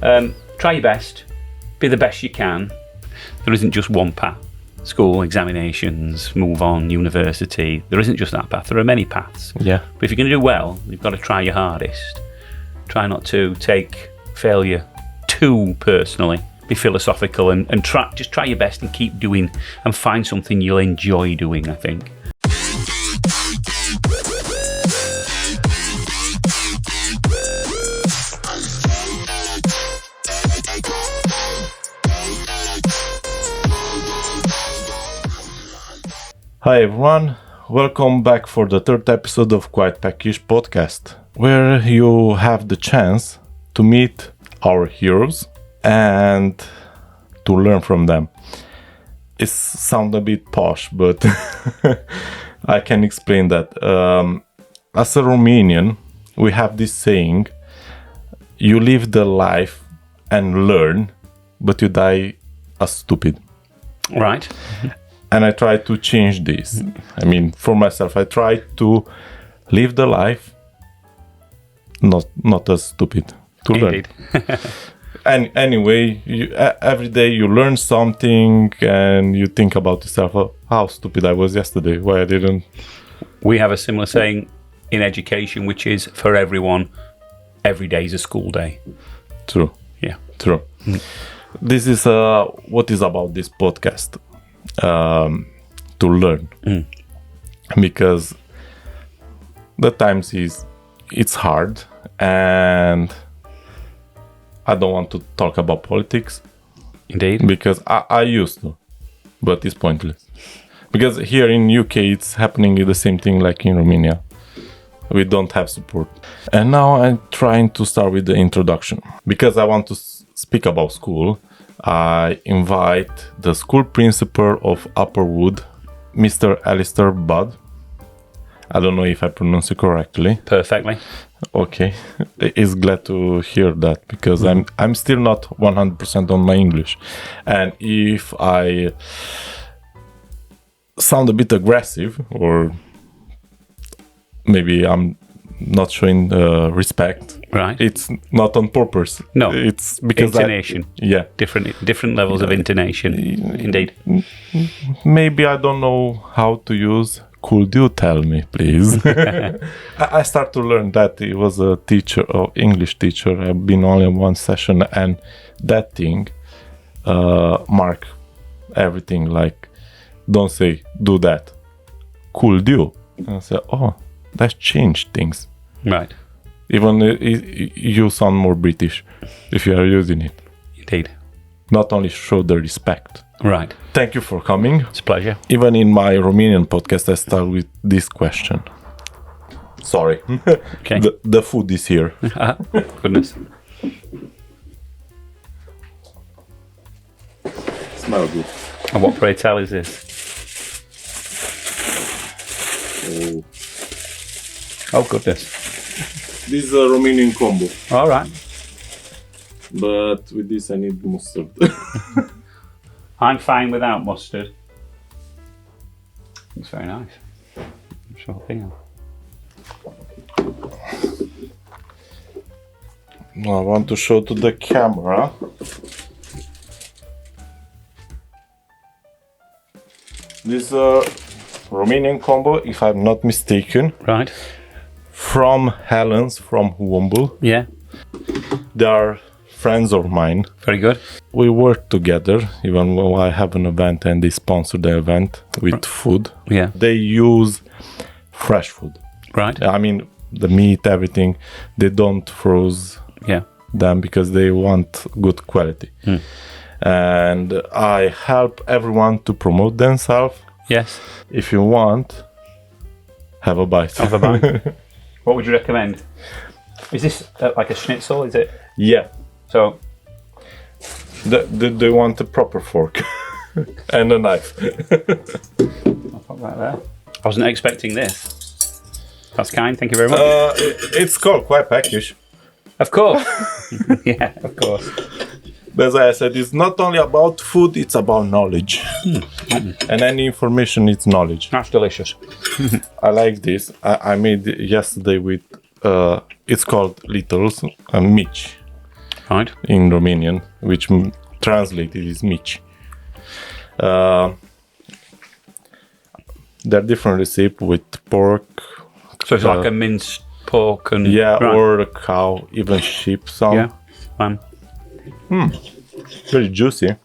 Try your best. Be the best you can. There isn't just one path. School, examinations, move on, university. There isn't just that path. There are many paths. Yeah. But if you're going to do well, you've got to try your hardest. Try not to take failure too personally. Be philosophical and just try your best and keep doing and find something you'll enjoy doing, I think. Hi everyone, welcome back for the third episode of Quite Packish podcast, where you have the chance to meet our heroes and to learn from them. It sounds a bit posh, but I can explain that. As a Romanian, we have this saying, you live the life and learn, but you die as stupid. Right. And I try to change this. I mean, for myself, I try to live the life, not as stupid, to Indeed. learn. And anyway, every day you learn something and you think about yourself, oh, how stupid I was yesterday, why I didn't. We have a similar saying in education, which is for everyone, every day is a school day. True. Yeah. True. This is what is about this podcast. To learn, because the times it's hard, and I don't want to talk about politics. Indeed. Because I used to, but it's pointless. Because here in UK it's happening the same thing like in Romania. We don't have support. And now I'm trying to start with the introduction. Because I want to speak about school, I invite the school principal of Upperwood, Mr. Alistair Budd. I don't know if I pronounce it correctly. Perfectly. Okay. He's glad to hear that, because I'm still not 100% on my English. And if I sound a bit aggressive, or maybe I'm not showing respect, right? It's not on purpose. No, it's because intonation. Yeah, different levels of intonation. Indeed. Maybe I don't know how to use. Could you tell me, please? I start to learn that. He was a teacher, English teacher. I've been only in one session, and that thing mark everything. Like, don't say do that. Could you? And I say, oh, that changed things. Right. Even you sound more British if you are using it. Indeed. Not only show the respect. Right. Thank you for coming. It's a pleasure. Even in my Romanian podcast, I start with this question. Sorry. Okay. The food is here. Goodness. Smell good. And what, pray tell, is this? Oh, goodness. This is a Romanian combo. All right. But with this I need mustard. I'm fine without mustard. It's very nice. Sure thing. I want to show to the camera. This is a Romanian combo, if I'm not mistaken. Right. From Helen's, from Womble. Yeah. They are friends of mine. Very good. We work together, even when I have an event and they sponsor the event with food. Yeah. They use fresh food. Right. I mean, the meat, everything. They don't froze them because they want good quality. And I help everyone to promote themselves. Yes. If you want, have a bite. Have a bite. What would you recommend? Is this like a schnitzel? Is it? Yeah. So. They want a proper fork and a knife. I'll put that there. I wasn't expecting this. That's kind. Thank you very much. It's called Quite Packish. Of course. Yeah, of course. As I said, it's not only about food, it's about knowledge. And any information, it's knowledge. That's delicious. I like this. I made it yesterday with, it's called Littles, Mitch. Right. in Romanian, which translated is mici. There are different recipes with pork. So it's like a minced pork and Yeah, right. or a cow, even sheep. Some. Yeah. Fine. Very juicy.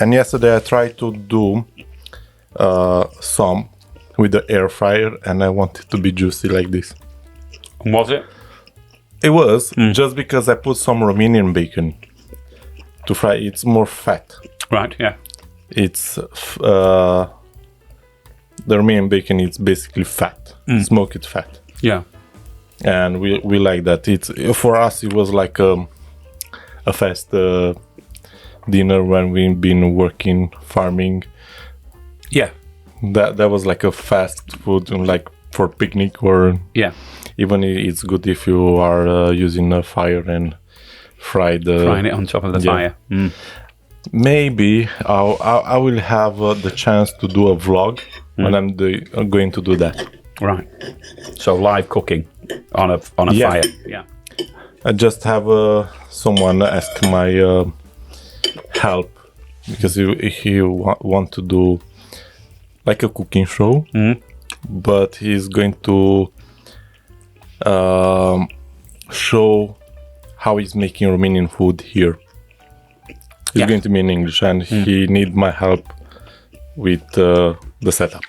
And yesterday I tried to do some with the air fryer, and I want it to be juicy like this. Was it? It was just because I put some Romanian bacon to fry. It's more fat. Right. Yeah. It's the Romanian bacon. It's basically fat, smoked fat, Yeah. and we like that. It's for us. It was like a fast dinner when we've been working farming. Yeah. That was like a fast food, like for picnic, or Yeah. even it's good if you are using a fire and frying it on top of the fire. Maybe I will have the chance to do a vlog when I'm going to do that. Right. So live cooking on a Yeah. fire. Yeah. I just have someone ask my help because he want to do like a cooking show, but he's going to show how he's making Romanian food here. He's Yeah. going to be in English, and he need my help with the setup.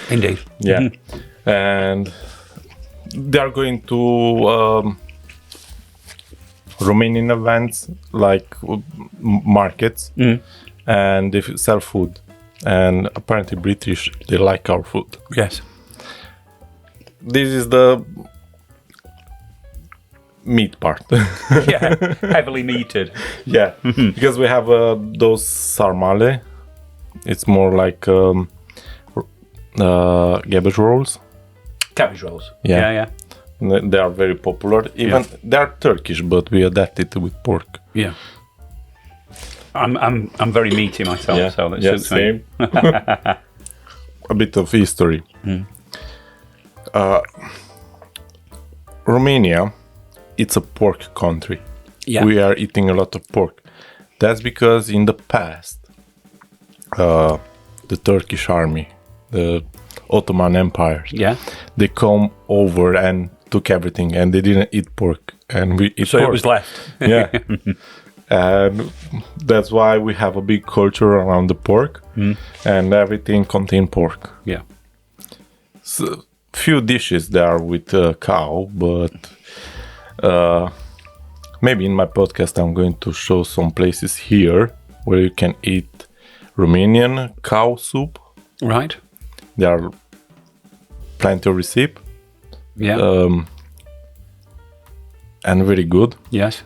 Indeed. Yeah, and they are going to Romanian events like markets, and they sell food. And apparently British, they like our food. Yes. This is the meat part. Yeah. Heavily meated. Yeah, because we have those sarmale. It's more like cabbage rolls. Cabbage rolls. Yeah. Yeah. They are very popular. Even they are Turkish, but we adapt it with pork. Yeah. I'm very meaty myself, so that suits me. Same. A bit of history. Romania, it's a pork country. Yeah. We are eating a lot of pork. That's because in the past, the Turkish army, the Ottoman Empire, they come over and took everything, and they didn't eat pork, and we eat So pork. it was left. Yeah. And that's why we have a big culture around the pork, and everything contain pork. Yeah. So, few dishes there with cow, but maybe in my podcast I'm going to show some places here where you can eat Romanian cow soup. Right. There are plenty of recipes, Yeah. and very good. Yes.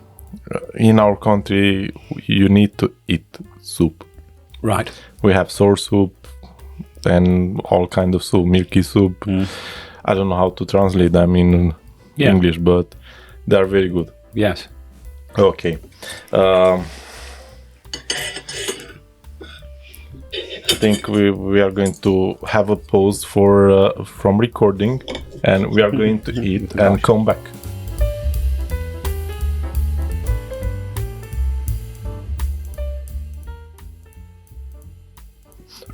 In our country, you need to eat soup. Right. We have sour soup and all kind of soup, milky soup. I don't know how to translate them in English, but they are very good. Yes. Okay. I think we are going to have a pause from recording, and we are going to eat and come back.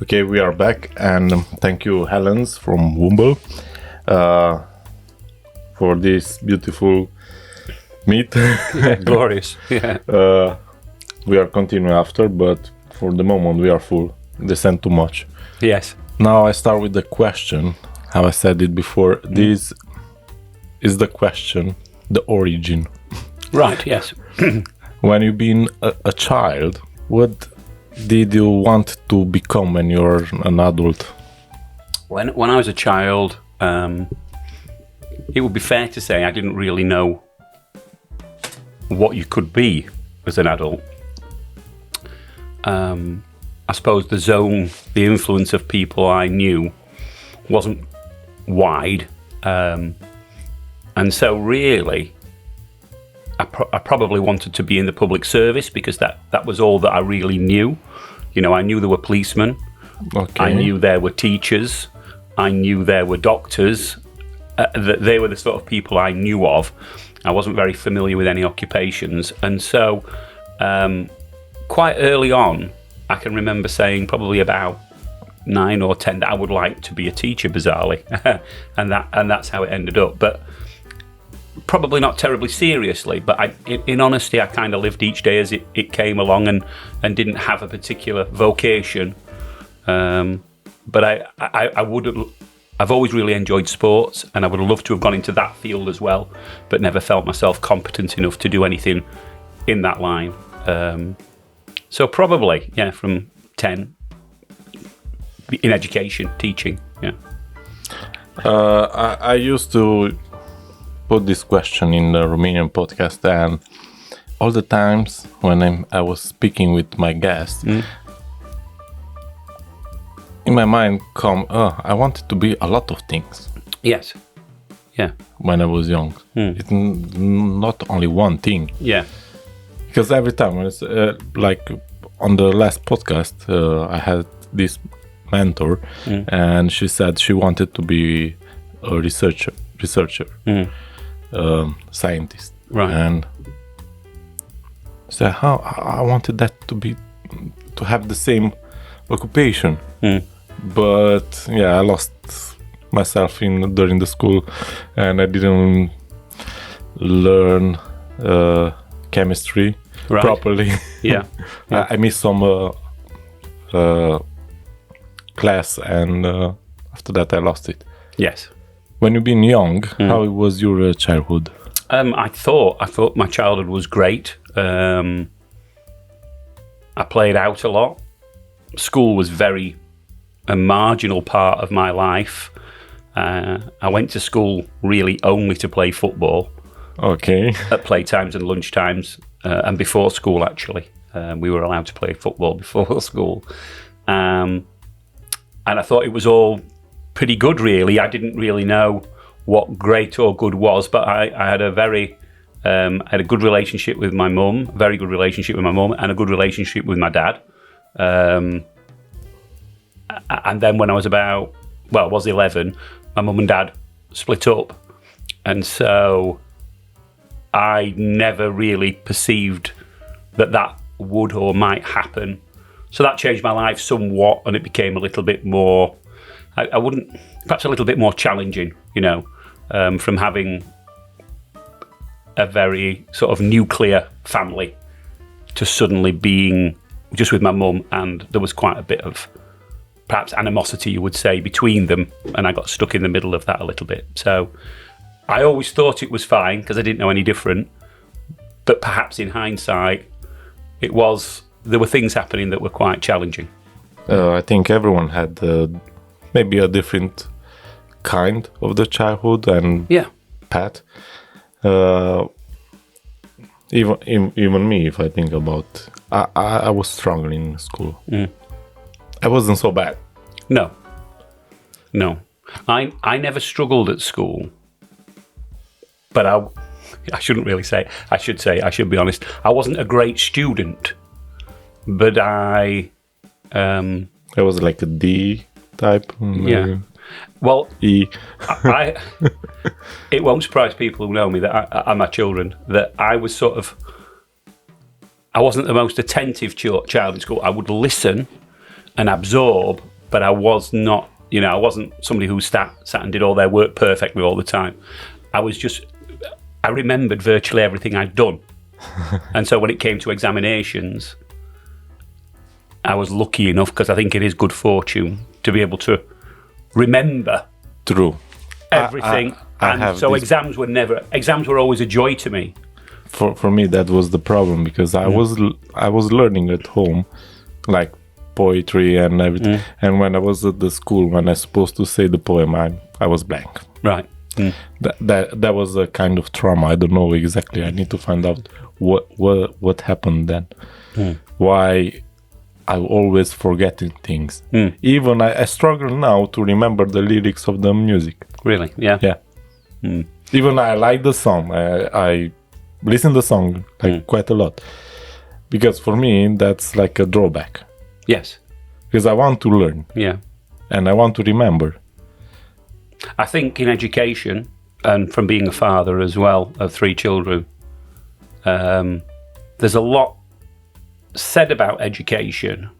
Okay, we are back, and thank you, Helens from Wumble, for this beautiful meat. Glorious. Yeah. We are continuing after, but for the moment we are full. They sent too much. Yes. Now I start with the question. How I said it before. This is the question, the origin. Right. Yes. When you've been a child, what did you want to become when you're an adult? When I was a child, it would be fair to say I didn't really know what you could be as an adult. I suppose the influence of people I knew wasn't wide, and so really I probably wanted to be in the public service because that was all that I really knew. You know, I knew there were policemen, Okay. I knew there were teachers, I knew there were doctors, they were the sort of people I knew of. I wasn't very familiar with any occupations, and so quite early on, I can remember saying probably about 9 or 10 that I would like to be a teacher, bizarrely, and that's how it ended up. But probably not terribly seriously. But in honesty, I kind of lived each day as it came along, and didn't have a particular vocation. But I've always really enjoyed sports, and I would have loved to have gone into that field as well, but never felt myself competent enough to do anything in that line. So probably, from 10 in education, teaching. I used to put this question in the Romanian podcast, and all the times when I was speaking with my guests, in my mind I wanted to be a lot of things. Yes. Yeah. When I was young. It's not only one thing. Yeah. Because every time, when it's, like on the last podcast, I had this mentor, and she said she wanted to be a researcher, scientist. Right. And so how I wanted that to have the same occupation. But I lost myself during the school, and I didn't learn chemistry properly. Yeah. I missed some class, and after that I lost it. Yes. When you've been young, how was your childhood? I thought my childhood was great. I played out a lot. School was a marginal part of my life. I went to school really only to play football. Okay. At playtimes and lunchtimes, and before school, actually. We were allowed to play football before school. And I thought it was all pretty good, really. I didn't really know what great or good was, but I had a good relationship with my mum, very good relationship with my mum, and a good relationship with my dad. And then when I was I was 11, my mum and dad split up. And so I never really perceived that would or might happen. So that changed my life somewhat, and it became a little bit more, perhaps a little bit more challenging, from having a very sort of nuclear family to suddenly being just with my mum, and there was quite a bit of perhaps animosity, you would say, between them, and I got stuck in the middle of that a little bit. So I always thought it was fine because I didn't know any different, but perhaps in hindsight there were things happening that were quite challenging. I think everyone had maybe a different kind of the childhood and path. Even me, if I think about, I was struggling in school. I wasn't so bad. No. I never struggled at school, but I shouldn't really say. I should be honest. I wasn't a great student, but I was like a D type. Yeah. Well, E. It won't surprise people who know me and my children that I wasn't the most attentive child in school. I would listen and absorb, but I was not, I wasn't somebody who sat and did all their work perfectly all the time. I remembered virtually everything I'd done. And so when it came to examinations, I was lucky enough, because I think it is good fortune, to be able to remember everything. Exams were always a joy to me. For me, that was the problem, because I was learning at home, like poetry and everything. And when I was at the school, when I was supposed to say the poem, I was blank. Right. That was a kind of trauma. I don't know exactly. I need to find out what happened then. Why I'm always forgetting things. Even I struggle now to remember the lyrics of the music. Really? Yeah. Yeah. Even I like the song. I listen to the song quite a lot, because for me that's like a drawback. Yes. Because I want to learn. Yeah. And I want to remember. I think in education, and from being a father as well of 3 children, there's a lot said about education,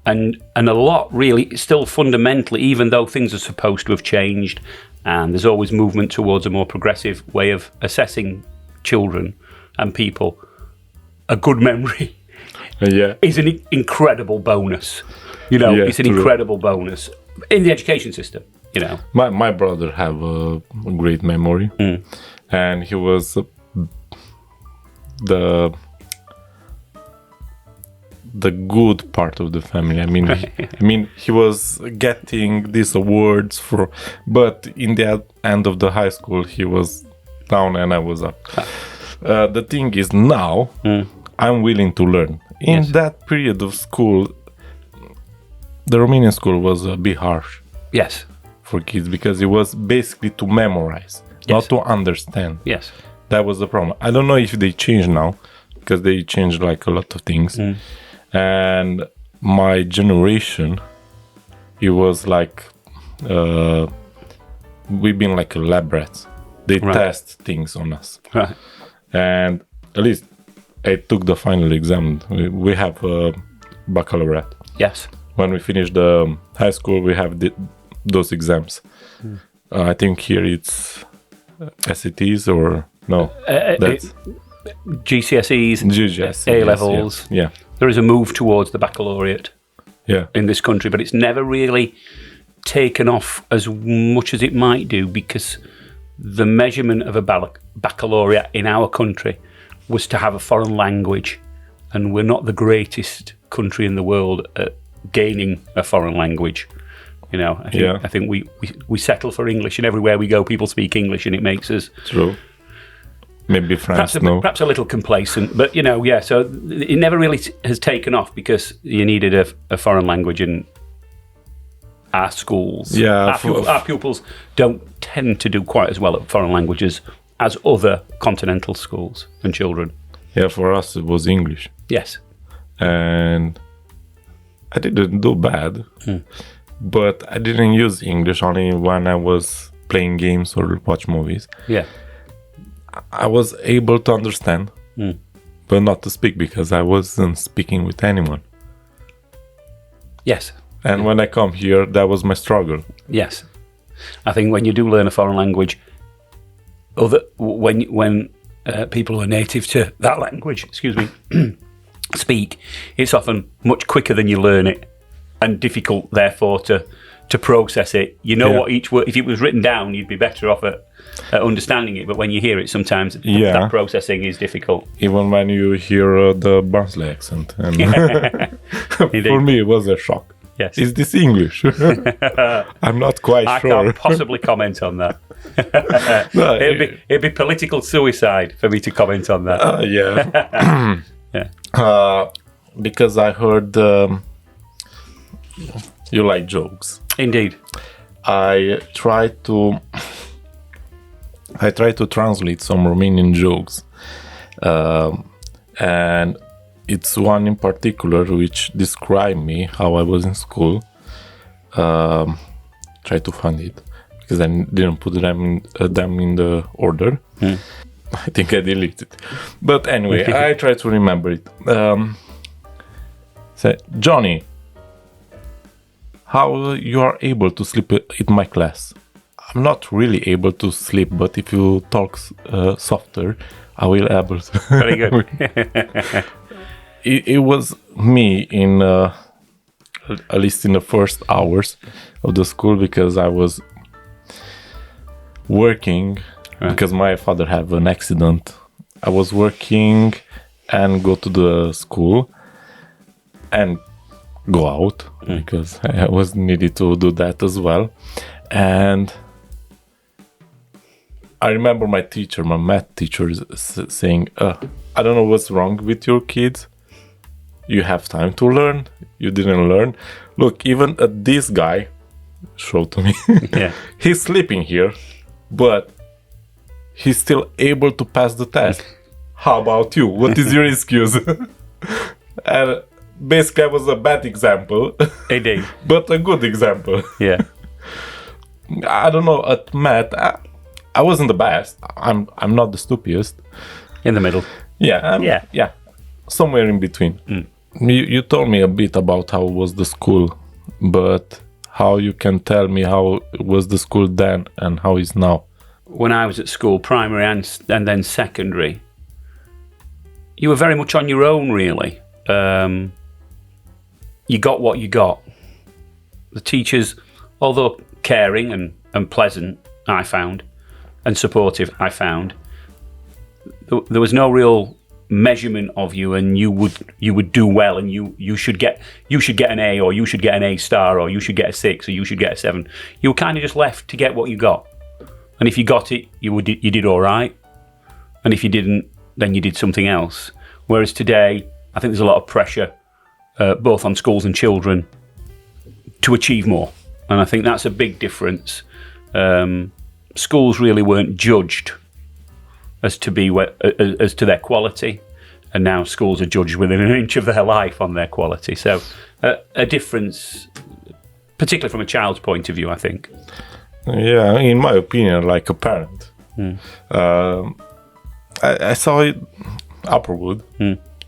and a lot really still fundamentally, even though things are supposed to have changed, and there's always movement towards a more progressive way of assessing children and people, a good memory is an incredible bonus. It's an incredible bonus in the education system. My brother have a great memory, and he was the good part of the family. He was getting these awards but in the end of the high school he was down and I was up. The thing is now I'm willing to learn. In that period of school, the Romanian school was a bit harsh. Yes. For kids, because it was basically to memorize, not to understand. Yes. That was the problem. I don't know if they changed now, because they changed like a lot of things. And my generation, it was like we've been like lab rats. They test things on us. Right. And at least I took the final exam. We have a baccalaureate. Yes. When we finish the high school, we have those exams. I think here it's SATs or no. That's GCSEs, A-levels. Yeah. There is a move towards the baccalaureate in this country, but it's never really taken off as much as it might do, because the measurement of a baccalaureate in our country was to have a foreign language, and we're not the greatest country in the world at gaining a foreign language. I think we settle for English, and everywhere we go people speak English, and it makes us true. Maybe France, perhaps a little complacent, but so it never really has taken off because you needed a foreign language in our schools. Our pupils don't tend to do quite as well at foreign languages as other continental schools and children. Yeah, for us it was English. Yes. And I didn't do bad, but I didn't use English only when I was playing games or watch movies. Yeah. I was able to understand, but not to speak, because I wasn't speaking with anyone. Yes. And when I come here, that was my struggle. Yes. I think when you do learn a foreign language, when people who are native to that language, speak, it's often much quicker than you learn it, and difficult, therefore, to process it. What each word, if it was written down, you'd be better off at understanding it, but when you hear it, sometimes that processing is difficult. Even when you hear the Barnsley accent. And for me, it was a shock. Yes. Is this English? I'm not quite sure. I can't possibly comment on that. No, it'd be political suicide for me to comment on that. Because I heard you like jokes. Indeed. I try to translate some Romanian jokes, and it's one in particular which described me, how I was in school. Try to find it, because I didn't put them in the order. I think I deleted it. But anyway, I try to remember it. Say, Johnny, how you are able to sleep in my class? I'm not really able to sleep, but if you talk softer, I will able to. Very good. It was me in at least in the first hours of the school, because I was working because my father had an accident. I was working and go to the school and go out because I was needed to do that as well. And I remember my teacher, my math teacher, saying, I don't know what's wrong with your kids. You have time to learn. You didn't learn. Look, even this guy showed to me. He's sleeping here, but he's still able to pass the test. How about you? What is your excuse? And basically, I was a bad example. Indeed. But a good example. Yeah. I don't know, at math, I wasn't the best. I'm not the stupidest. In the middle. Yeah, yeah, somewhere in between. You told me a bit about how was the school, but how you can tell me how was the school then and how is now? When I was at school, primary and then secondary, you were very much on your own, really. You got what you got. The teachers, although caring and pleasant, I found, and supportive, I found, there was no real measurement of you, and you would do well, and you should get an A, or you should get an A star, or you should get a 6, or you should get a 7. You were kind of just left to get what you got, and if you got it, you did all right, and if you didn't, then you did something else. Whereas today, I think there's a lot of pressure, both on schools and children, to achieve more, and I think that's a big difference. Schools really weren't judged as to their quality, and now schools are judged within an inch of their life on their quality. So a difference, particularly from a child's point of view, I think. Yeah, in my opinion, like a parent, I saw it Upperwood,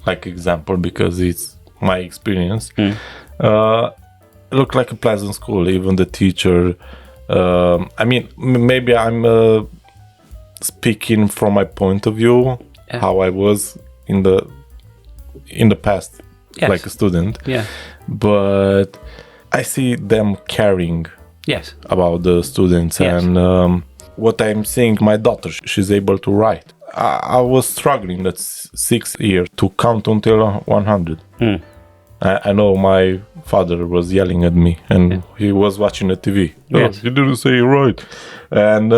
like example, because it's my experience. It looked like a pleasant school. Even the teacher. I mean, maybe I'm speaking from my point of view, how I was in the past, yes, like a student. Yeah. But I see them caring, yes, about the students, yes, and what I'm seeing, my daughter, she's able to write. I was struggling that 6th year to count until 100. I know my father was yelling at me, and he was watching the TV. Yes. Oh, you didn't say it right. And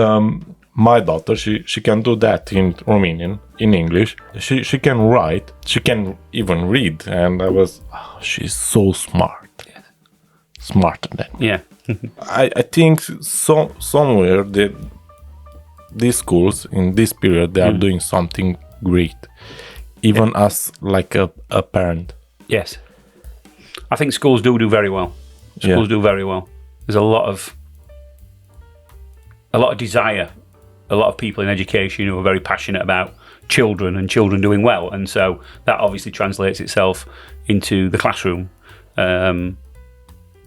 my daughter, she can do that in Romanian, in English. She can write. She can even read. And I was, she's so smart. yes, Smarter than me. yeah, I think somewhere these schools in this period, they are doing something great. Even as like a parent. yes. I think schools do very well. Schools do very well. There's a lot of desire, a lot of people in education who are very passionate about children and children doing well, and so that obviously translates itself into the classroom. And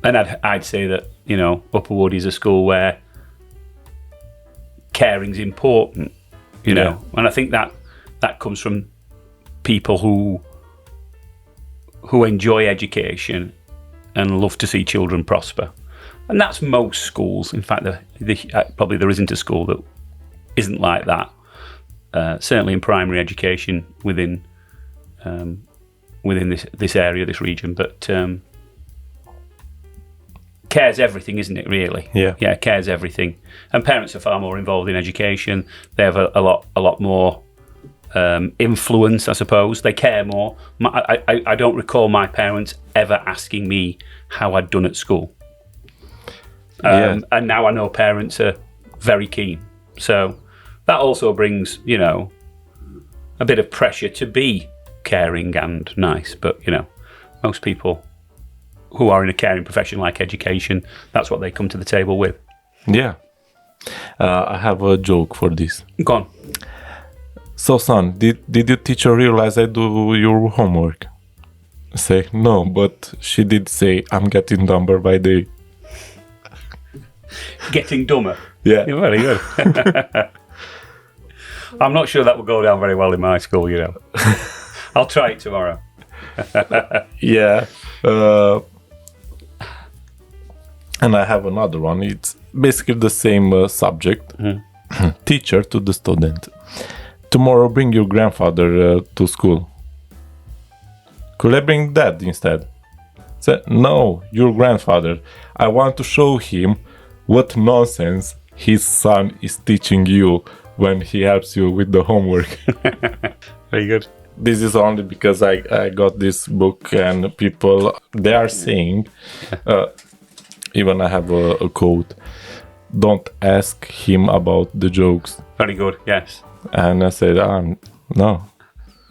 I'd say that, you know, Upperwood is a school where caring's important, you know, and I think that comes from people who enjoy education and love to see children prosper. And that's most schools. In fact, probably there isn't a school that isn't like that. Certainly in primary education within this area, this region. But care's everything, isn't it, really? Yeah, care's everything. And parents are far more involved in education. They have a lot more influence, I suppose. They care more. I don't recall my parents ever asking me how I'd done at school. And now I know parents are very keen. So that also brings, you know, a bit of pressure to be caring and nice. But, you know, most people who are in a caring profession like education, that's what they come to the table with. Yeah. I have a joke for this. Go on. So, son, did your teacher realize I do your homework? I say, no, but she did say I'm getting dumber by day. Getting dumber? Yeah. You're very good. I'm not sure that will go down very well in my school, you know. I'll try it tomorrow. Yeah. And I have another one. It's basically the same subject. Teacher to the student. Tomorrow bring your grandfather to school. Could I bring dad instead? Say, no, your grandfather. I want to show him what nonsense his son is teaching you when he helps you with the homework. Very good. This is only because I got this book, and people, they are saying, even I have a quote, don't ask him about the jokes. Very good, yes. And I said, no.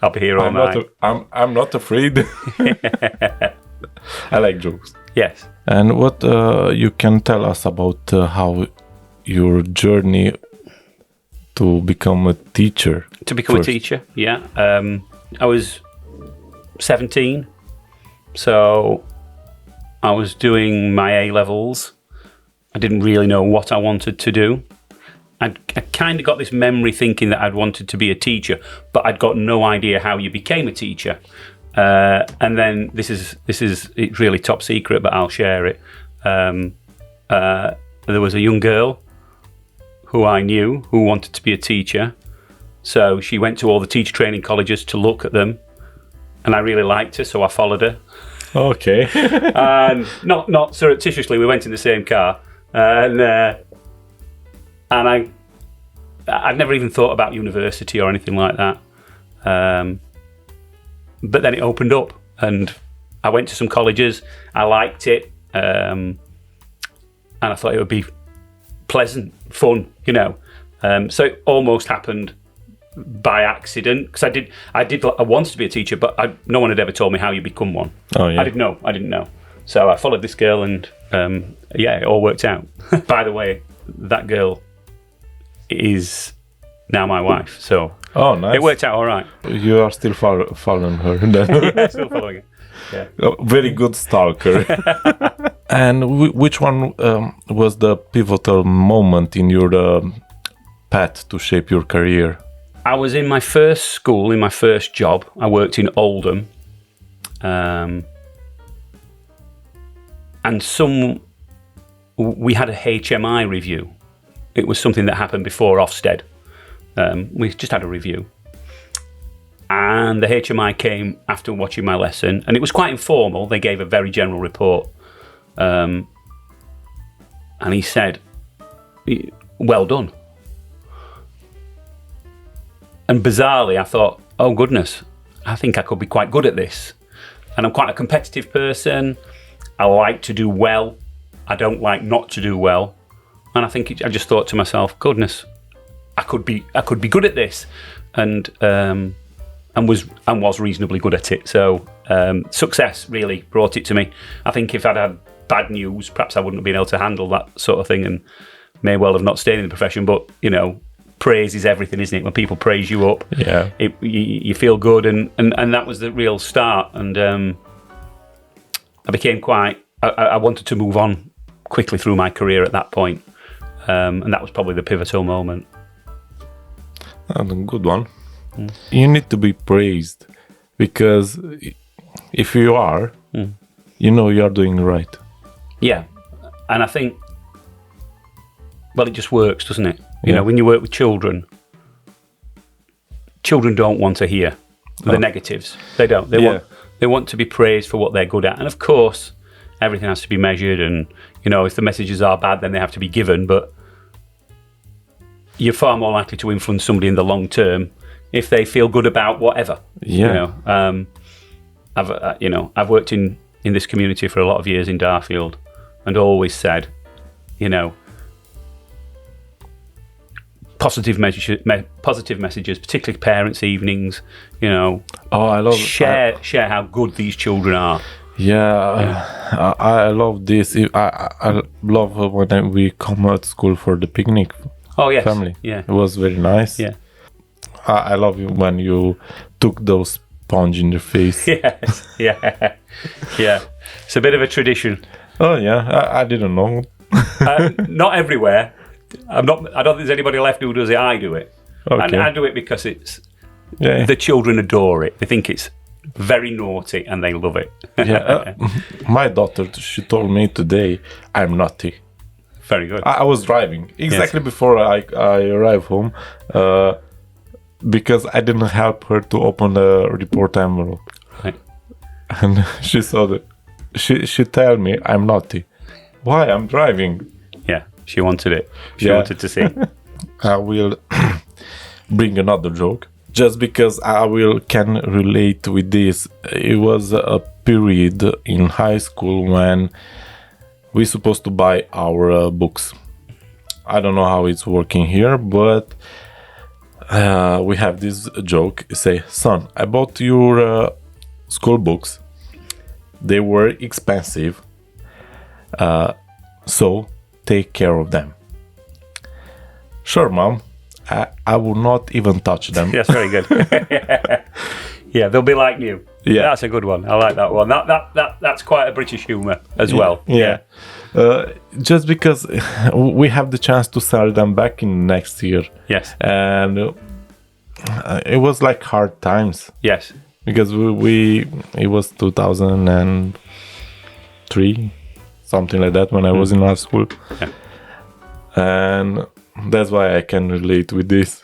I'll be here all night. I'm not afraid. I like jokes. Yes. And what you can tell us about how your journey to become a teacher? To become first? a teacher, yeah. I was 17, so I was doing my A-levels. I didn't really know what I wanted to do. I kind of got this memory thinking that I'd wanted to be a teacher, but I'd got no idea how you became a teacher. And then this is it's really top secret, but I'll share it. There was a young girl who I knew who wanted to be a teacher, so she went to all the teacher training colleges to look at them, and I really liked her, so I followed her. Okay. And not surreptitiously, we went in the same car, and I'd never even thought about university or anything like that. But then it opened up, and I went to some colleges. I liked it, and I thought it would be pleasant, fun, you know. So it almost happened by accident, because I wanted to be a teacher, but no one had ever told me how you become one. Oh yeah. I didn't know. So I followed this girl, and it all worked out. By the way, that girl is now my wife, so nice. it worked out all right. You are still following her then. Yeah, still following it. Yeah. Very good stalker. And which one was the pivotal moment in your path to shape your career? I was in my first school, in my first job. I worked in Oldham. And we had a HMI review. It was something that happened before Ofsted. We just had a review. And the HMI came after watching my lesson, and it was quite informal. They gave a very general report. And he said, "Well done." And bizarrely, I thought, oh goodness, I think I could be quite good at this. And I'm quite a competitive person. I like to do well. I don't like not to do well. And I think I just thought to myself, goodness, I could be good at this, and was reasonably good at it. So success really brought it to me. I think if I'd had bad news, perhaps I wouldn't have been able to handle that sort of thing, and may well have not stayed in the profession. But you know, praise is everything, isn't it? When people praise you up, yeah, you feel good, and that was the real start. And I became I wanted to move on quickly through my career at that point, and that was probably the pivotal moment. That's a good one. You need to be praised, because if you are, you know you are doing right. Yeah, and I think, well, it just works, doesn't it? You Yeah. know, when you work with children don't want to hear the negatives. They don't. They want to be praised for what they're good at. And of course, everything has to be measured, and you know, if the messages are bad, then they have to be given. But you're far more likely to influence somebody in the long term if they feel good about whatever. Yeah. You know, I've worked in this community for a lot of years in Darfield, and always said, you know, positive messages, particularly parents' evenings. You know, share how good these children are. Yeah. I love this. I love when we come at school for the picnic. Oh yes, family. Yeah, it was very nice. Yeah, I love you when you took those sponge in your face. Yes, yeah. It's a bit of a tradition. Oh yeah, I didn't know. Not everywhere. I don't think there's anybody left who does it. I do it, Okay. and I do it because the children adore it. They think it's very naughty, and they love it. Yeah, my daughter, she told me today I'm naughty. Very good. I was driving exactly before I arrived home, because I didn't help her to open the report envelope. Right. And she saw that. She tell me I'm naughty. Why? I'm driving. Yeah, she wanted it. She wanted to see. I will bring another joke, just because can relate with this. It was a period in high school when we're supposed to buy our books. I don't know how it's working here, but we have this joke. Say, son, I bought your school books. They were expensive, so take care of them. Sure, Mom. I will not even touch them. That's very good. Yeah, they'll be like new. Yeah. That's a good one. I like that one. That's quite a British humour as well. Yeah. Just because we have the chance to sell them back in next year. Yes. And it was like hard times. Yes. Because it was 2003, something like that, when I was in art school. Yeah. And that's why I can relate with this.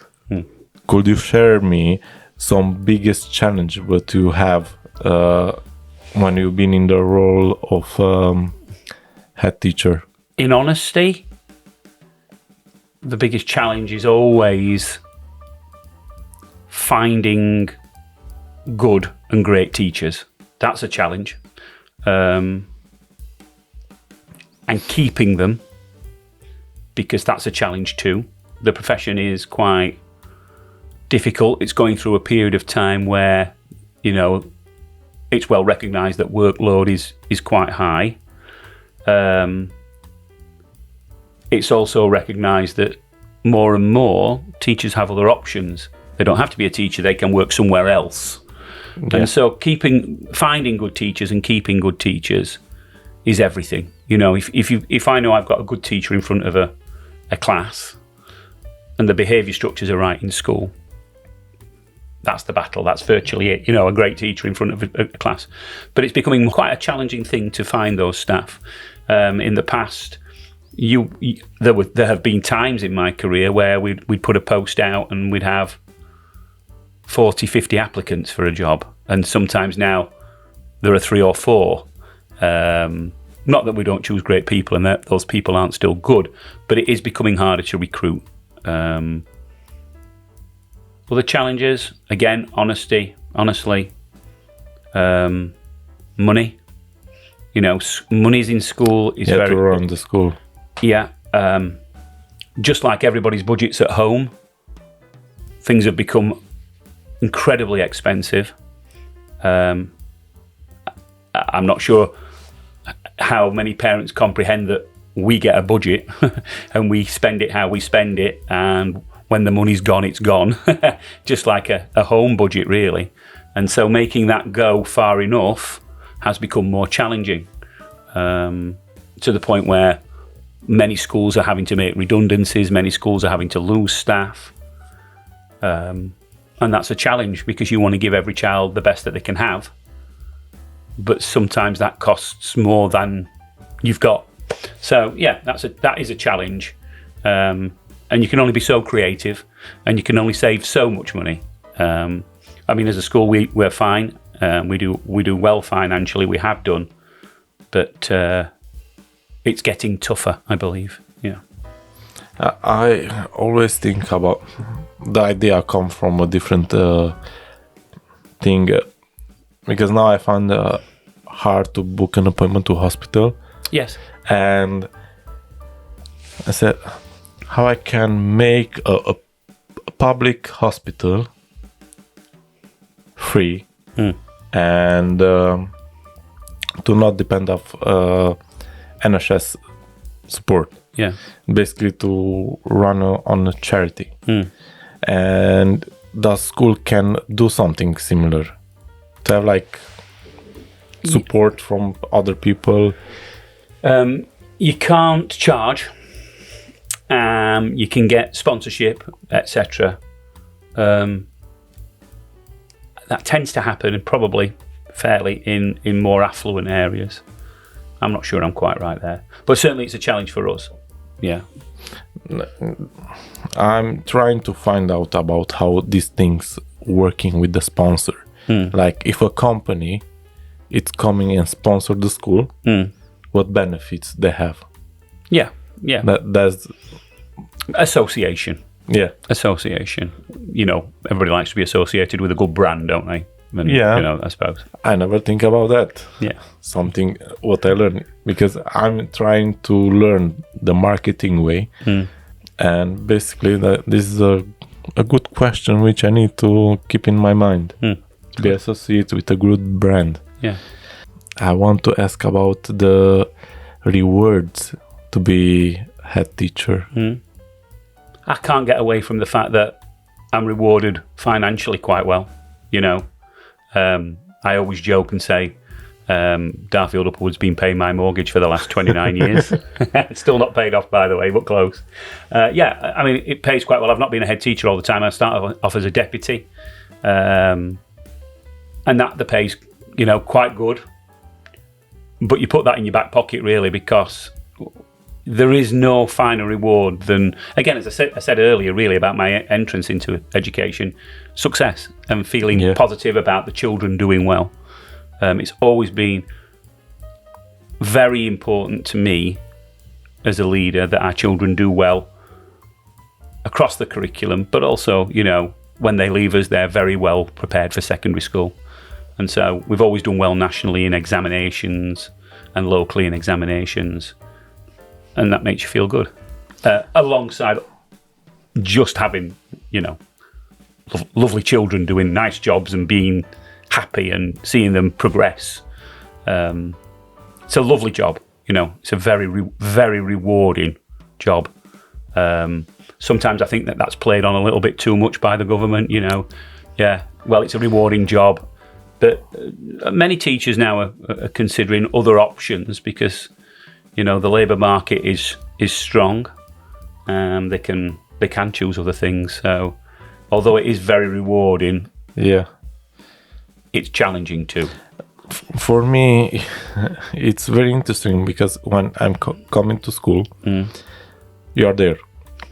Could you share me some biggest challenge what you have when you've been in the role of head teacher? In honesty, the biggest challenge is always finding good and great teachers. That's a challenge. And keeping them, because that's a challenge too. The profession is quite difficult. It's going through a period of time where, it's well recognised that workload is quite high. It's also recognised that more and more teachers have other options. They don't have to be a teacher, they can work somewhere else. Yeah. And so finding good teachers and keeping good teachers is everything. If I know I've got a good teacher in front of a class and the behaviour structures are right in school, that's the battle. That's virtually it. A great teacher in front of a class. But it's becoming quite a challenging thing to find those staff. In the past, there have been times in my career where we'd put a post out and we'd have 40, 50 applicants for a job. And sometimes now there are 3 or 4. Not that we don't choose great people and that those people aren't still good, but it is becoming harder to recruit. Other challenges, again, honestly, money. Money's in school is very... to run the school. Yeah. Just like everybody's budgets at home, things have become incredibly expensive. I'm not sure how many parents comprehend that we get a budget and we spend it how we spend it, and when the money's gone, it's gone. Just like a home budget, really. And so making that go far enough has become more challenging, to the point where many schools are having to make redundancies, many schools are having to lose staff. And that's a challenge because you want to give every child the best that they can have. But sometimes that costs more than you've got. So yeah, that is a challenge. And you can only be so creative and you can only save so much money. As a school, we're fine. We do well financially, we have done. But it's getting tougher, I believe. Yeah. I always think about the idea come from a different thing, because now I find hard to book an appointment to hospital. Yes. And I said, how I can make a public hospital free and to not depend of NHS support. Yeah. Basically to run on a charity. And the school can do something similar. To have like support from other people. You can't charge. You can get sponsorship, etc. That tends to happen, and probably fairly in more affluent areas. I'm not sure I'm quite right there, but certainly it's a challenge for us. Yeah. I'm trying to find out about how these things working with the sponsor. Like if a company it's coming and sponsor the school, what benefits they have? Yeah. That's association. Yeah. Association. Everybody likes to be associated with a good brand, don't they? And, I suppose. I never think about that. Yeah. Something what I learned, because I'm trying to learn the marketing way. And basically this is a good question which I need to keep in my mind. To be associated with a good brand. Yeah. I want to ask about the rewards to be head teacher. I can't get away from the fact that I'm rewarded financially quite well. I always joke and say Darfield Upward's been paying my mortgage for the last 29 years. It's still not paid off, by the way, but close. I mean, it pays quite well. I've not been a head teacher all the time. I started off as a deputy, and that the pay's quite good. But you put that in your back pocket, really, because there is no finer reward than, again, as I said earlier, really, about my entrance into education, success and feeling positive about the children doing well. It's always been very important to me as a leader that our children do well across the curriculum, but also, when they leave us, they're very well prepared for secondary school. And so we've always done well nationally in examinations and locally in examinations. And that makes you feel good. Alongside just having, lovely children doing nice jobs and being happy and seeing them progress. It's a lovely job, It's a very, very rewarding job. Sometimes I think that that's played on a little bit too much by the government, Well, it's a rewarding job. But many teachers now are considering other options because, the labour market is strong. They can choose other things. So, although it is very rewarding, it's challenging too. For me, it's very interesting because when I'm coming to school, you are there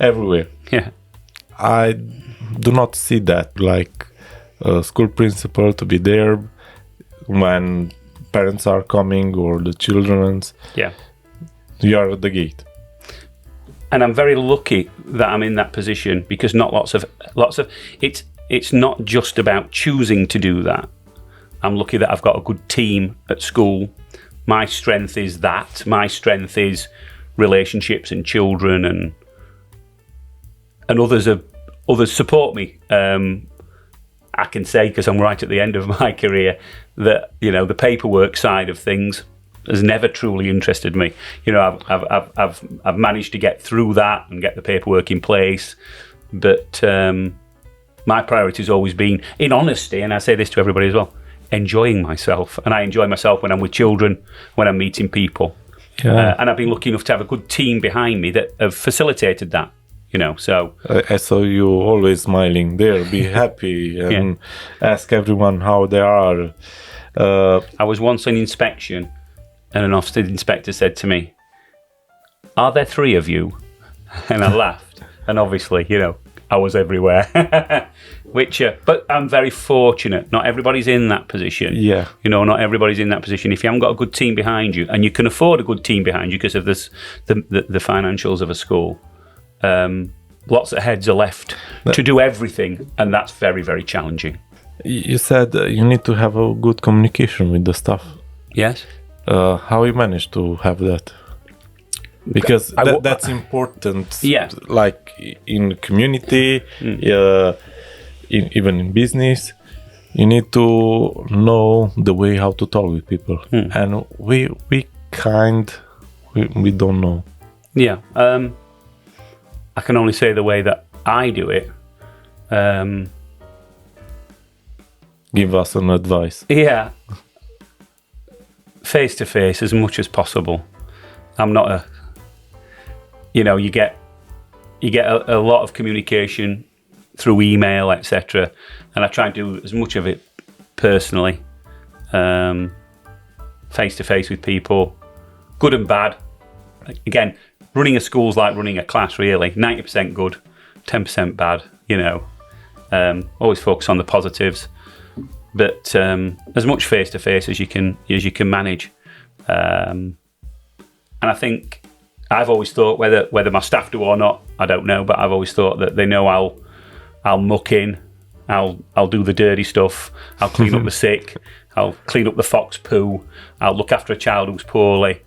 everywhere. Yeah, I do not see that like a school principal to be there when parents are coming or the children's. Yeah. You are at the gate. And I'm very lucky that I'm in that position because not lots of it's not just about choosing to do that. I'm lucky that I've got a good team at school. My strength is that. My strength is relationships and children and others support me. I can say, because I'm right at the end of my career, that the paperwork side of things has never truly interested me. I've managed to get through that and get the paperwork in place, but my priority has always been, in honesty, and I say this to everybody as well, enjoying myself. And I enjoy myself when I'm with children, when I'm meeting people. Yeah. And I've been lucky enough to have a good team behind me that have facilitated that. So I saw you always smiling there, be happy and ask everyone how they are. I was once on inspection and an Ofsted inspector said to me, "Are there 3 of you?" And I laughed. And obviously, I was everywhere. But I'm very fortunate. Not everybody's in that position. Yeah. Not everybody's in that position. If you haven't got a good team behind you, and you can afford a good team behind you because of the financials of a school, lots of heads are left to do everything, and that's very, very challenging. You said you need to have a good communication with the staff. Yes. How you manage to have that? Because that's important. Yeah. Like in community, even in business, you need to know the way how to talk with people, and we don't know. Yeah. I can only say the way that I do it. Give us an advice. Yeah. Face to face as much as possible. I'm not you get a lot of communication through email, etc. And I try and do as much of it personally, face to face with people, good and bad. Again, running a school's like running a class, really. 90% good, 10% bad. Always focus on the positives, but as much face to face as you can manage. And I think I've always thought whether my staff do or not, I don't know, but I've always thought that they know I'll muck in, I'll do the dirty stuff, I'll clean up the sick, I'll clean up the fox poo, I'll look after a child who's poorly,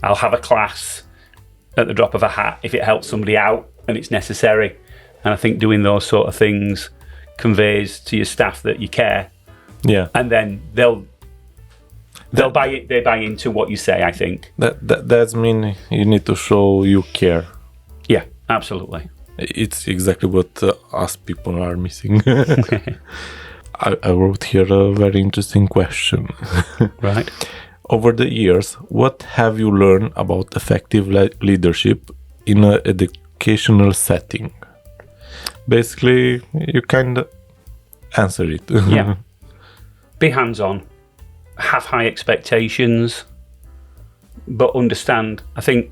I'll have a class at the drop of a hat if it helps somebody out and it's necessary. And I think doing those sort of things conveys to your staff that you care. Yeah. And then they buy into what you say, I think. That's mean you need to show you care. Yeah, absolutely. It's exactly what us people are missing. I wrote here a very interesting question. Right. Over the years, what have you learned about effective leadership in an educational setting? Basically, you kind of answer it. Yeah. Be hands-on. Have high expectations. But understand, I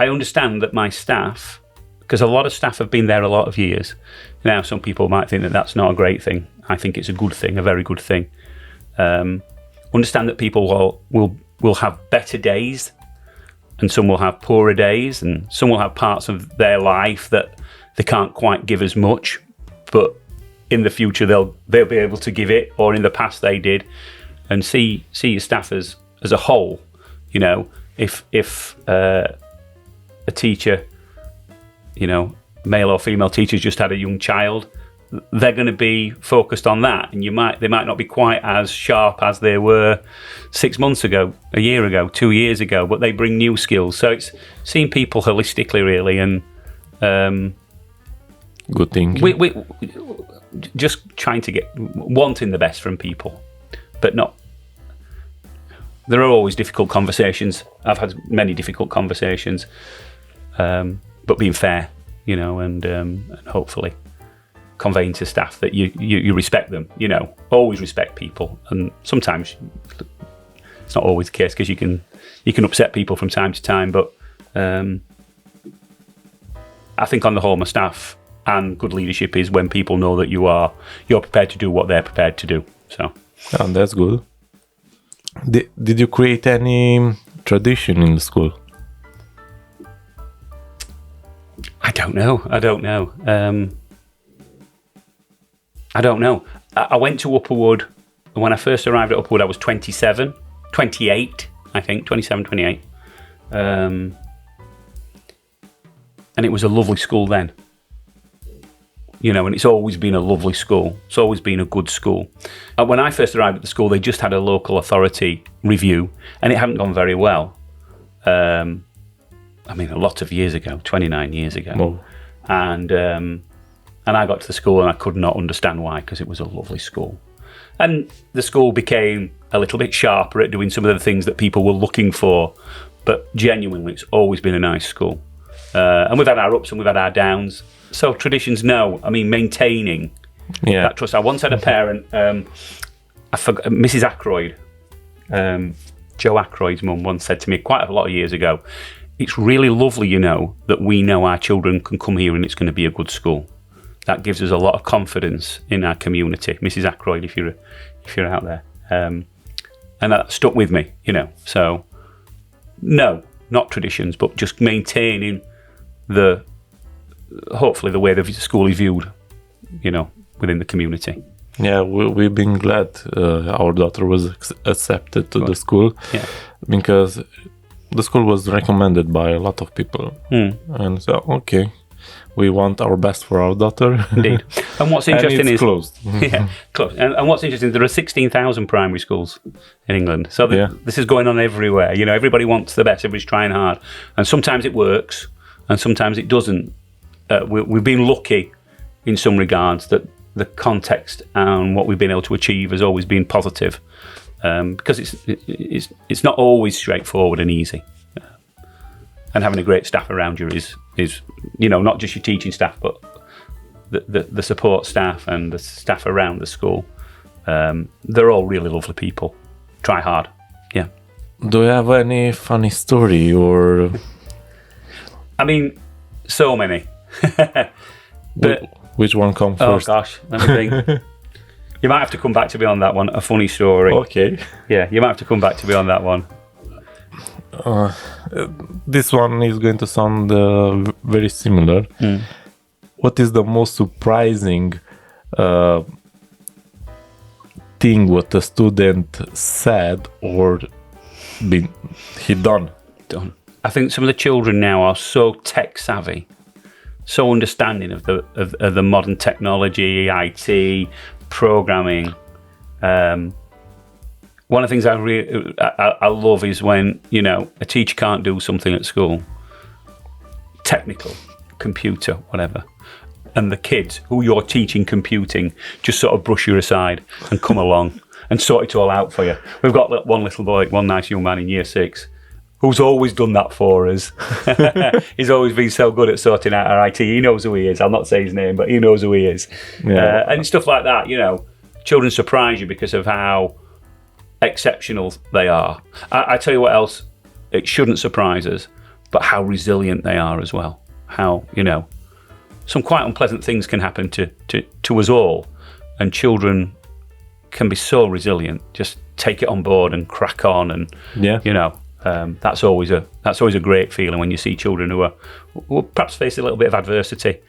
understand that my staff, because a lot of staff have been there a lot of years. Now, some people might think that that's not a great thing. I think it's a good thing, a very good thing. Understand that people will have better days, and some will have poorer days, and some will have parts of their life that they can't quite give as much, but in the future they'll be able to give it, or in the past they did. And see your staff as a whole. You know, if a teacher, you know, male or female teachers just had a young child, they're going to be focused on that, and they might not be quite as sharp as they were 6 months ago, a year ago, 2 years ago, but they bring new skills. So it's seeing people holistically, really, and good thing. We just trying to wanting the best from people, but not. There are always difficult conversations. I've had many difficult conversations, but being fair, you know, and hopefully conveying to staff that you respect them, you know, always respect people. And sometimes it's not always the case, because you can upset people from time to time, but I think on the whole, my staff and good leadership is when people know that you're prepared to do what they're prepared to do. So, and that's good. Did you create any tradition in the school? I don't know. I went to Upperwood. When I first arrived at Upperwood, I was 28, I think, 27, 28. And it was a lovely school then. You know, and it's always been a lovely school. It's always been a good school. When I first arrived at the school, they just had a local authority review, and it hadn't gone very well. I mean, a lot of years ago, 29 years ago. Oh. And I got to the school and I could not understand why, because it was a lovely school. And the school became a little bit sharper at doing some of the things that people were looking for. But genuinely, it's always been a nice school. And we've had our ups and we've had our downs. So traditions, no. I mean, maintaining that trust. I once had a parent, I forgot, Mrs. Ackroyd, Joe Ackroyd's mum once said to me quite a lot of years ago, "It's really lovely, you know, that we know our children can come here and it's going to be a good school. That gives us a lot of confidence in our community." Mrs. Ackroyd, if you're out there, and that stuck with me, you know. So, no, not traditions, but just maintaining hopefully the way the school is viewed, you know, within the community. Yeah, we've been glad our daughter was accepted to the school, because the school was recommended by a lot of people. And so, okay, we want our best for our daughter. Indeed. And what's interesting and it's closed. Closed. And what's interesting, there are 16,000 primary schools in England. So this is going on everywhere. You know, everybody wants the best, everybody's trying hard. And sometimes it works, and sometimes it doesn't. We've been lucky in some regards that the context and what we've been able to achieve has always been positive, because it's not always straightforward and easy. And having a great staff around you is you know, not just your teaching staff, but the support staff and the staff around the school. They're all really lovely people. Try hard. Yeah. Do you have any funny story or? I mean, so many. But which one comes first? Oh gosh, let me think. You might have to come back to me on that one. A funny story. Okay. Yeah, you might have to come back to me on that one. This one is going to sound very similar. What is the most surprising thing what a student said or he done? I think some of the children now are so tech savvy, so understanding of the modern technology, IT, programming. One of the things I love is when, you know, a teacher can't do something at school, technical, computer, whatever. And the kids who you're teaching computing just sort of brush you aside and come along and sort it all out for you. We've got one little boy, one nice young man in year 6, who's always done that for us. He's always been so good at sorting out our IT. He knows who he is. I'll not say his name, but he knows who he is. Yeah. And stuff like that, children surprise you because of how exceptional they are. I tell you what else, it shouldn't surprise us, but how resilient they are as well. How, some quite unpleasant things can happen to us all, and children can be so resilient. Just take it on board and crack on, and that's always a great feeling when you see children who perhaps face a little bit of adversity,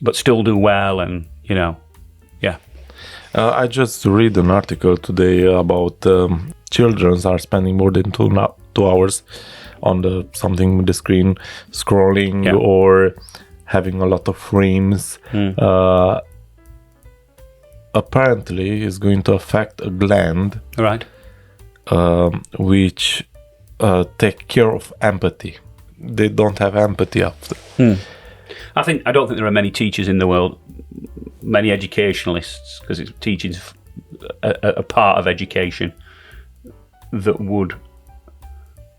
but still do well, and yeah. I just read an article today about children are spending more than 2 hours on the screen, scrolling or having a lot of frames. Apparently is going to affect a gland, right, which take care of empathy. They don't have empathy after. I don't think there are many teachers in the world, many educationalists, because teaching's a part of education, that would,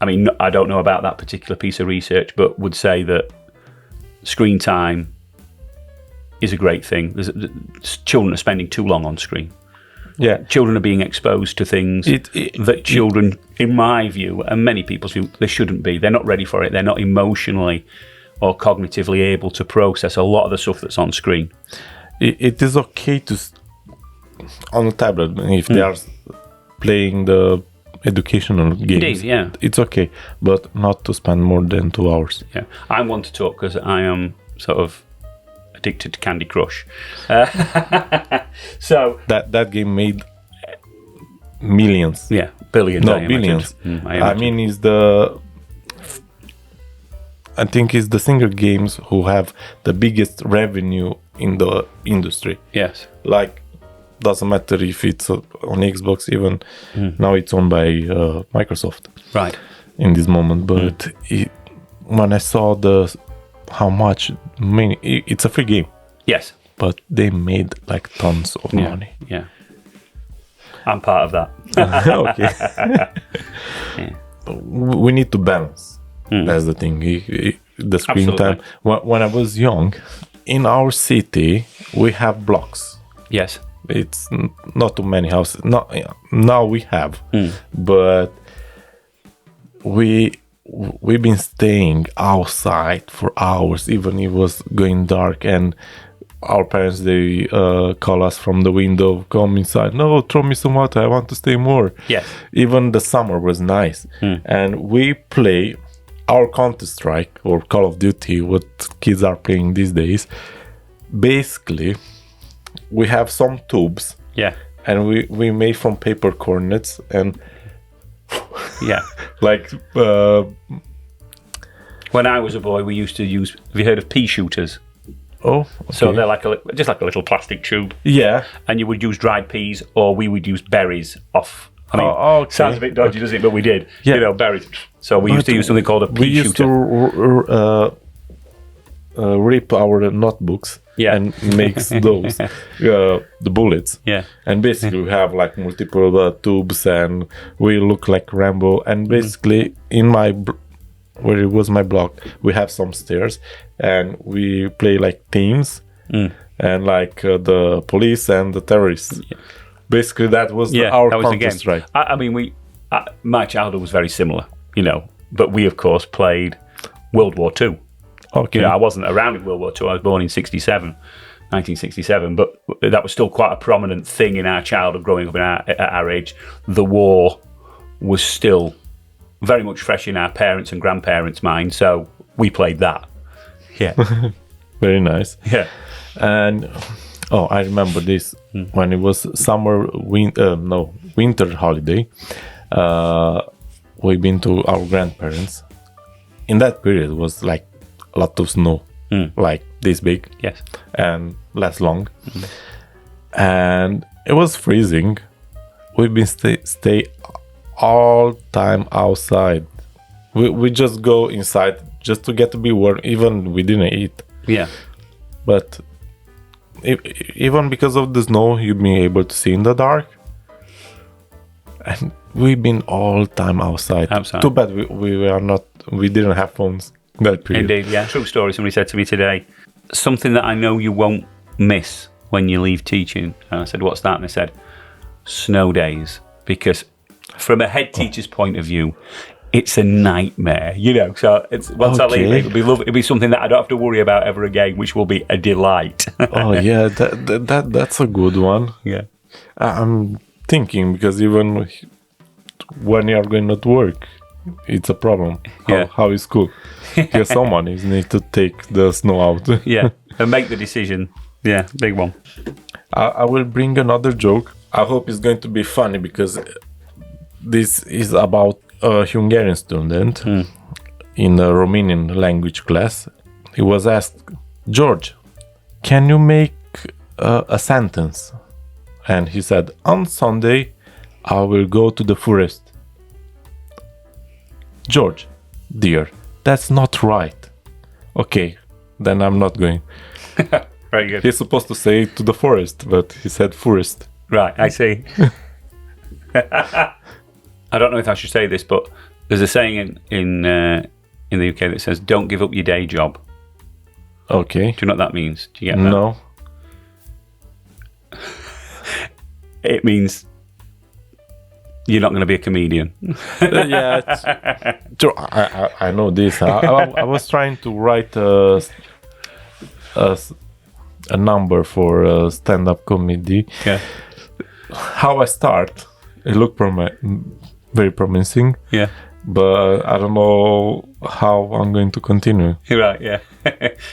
I don't know about that particular piece of research, but would say that screen time is a great thing. Children are spending too long on screen. Yeah, children are being exposed to things that children, in my view, and many people's view, they shouldn't be. They're not ready for it. They're not emotionally or cognitively able to process a lot of the stuff that's on screen. It is okay to on a tablet if they are playing the educational games. Indeed, yeah, it's okay, but not to spend more than 2 hours. Yeah, I want to talk because I am sort of addicted to Candy Crush. So that game made millions. Yeah, billions. No, billions. I think it's the single games who have the biggest revenue in the industry. Yes. Like, doesn't matter if it's on Xbox, even now it's owned by Microsoft. Right. In this moment, but when I saw how much money, it's a free game. Yes. But they made like tons of money. Yeah. I'm part of that. Okay. We need to balance. That's the thing. The screen Absolutely. time. When I was young, in our city, we have blocks. Yes. It's not too many houses. Now we have, but we've been staying outside for hours, even it was going dark, and our parents, they call us from the window, come inside. No, throw me some water. I want to stay more. Yes. Even the summer was nice, and we play our Counter-Strike or Call of Duty, what kids are playing these days. Basically, we have some tubes. Yeah. And we made from paper cornets and yeah, like when I was a boy, we used to use. Have you heard of pea shooters? Oh, okay. So they're just like a little plastic tube. Yeah. And you would use dried peas, or we would use berries off. Okay. Sounds a bit dodgy, doesn't it? But we did. Yeah. Berries. So we used to use something called a pea shooter. We used to rip our notebooks. Yeah. And makes those the bullets. Yeah. And basically we have like multiple tubes, and we look like Rambo. And basically in where it was my block, we have some stairs, and we play like teams, and like the police and the terrorists. Yeah. Basically that was our Counter-Strike. My childhood was very similar, but we of course played World War II. Okay. I wasn't around in World War II. I was born in 1967, but that was still quite a prominent thing in our childhood growing up at our age. The war was still very much fresh in our parents' and grandparents' minds, so we played that. Yeah. Very nice. Yeah. And I remember this when it was winter holiday. We've been to our grandparents. In that period, it was like a lot of snow, like this big, yes, and less long, and it was freezing. We've been stay all time outside. We just go inside just to get to be warm. Even we didn't eat. Yeah. But even because of the snow, you've been able to see in the dark. And we've been all time outside. Too bad we didn't have phones that period. Indeed, yeah. True story. Somebody said to me today, something that I know you won't miss when you leave teaching. And I said, what's that? And they said, snow days. Because from a head teacher's point of view, it's a nightmare, So once I leave, it'll be something that I don't have to worry about ever again, which will be a delight. Oh yeah, that's a good one. Yeah, I'm thinking because even when you are going to work, it's a problem. How is school? Because someone needs to take the snow out. Yeah, and make the decision. Yeah, big one. I will bring another joke. I hope it's going to be funny because this is about a Hungarian student in a Romanian language class. He was asked, George, can you make a sentence? And he said, on Sunday, I will go to the forest. George, dear, that's not right. Okay, then I'm not going. Very good. He's supposed to say to the forest, but he said forest. Right, I see. I don't know if I should say this, but there's a saying in the UK that says, don't give up your day job. Okay. Do you know what that means? Do you get that? No. It means you're not going to be a comedian. Yeah. True. I know this. I was trying to write a number for stand-up comedy. Yeah. How I start, it looked very promising. Yeah. But I don't know how I'm going to continue. Right, yeah.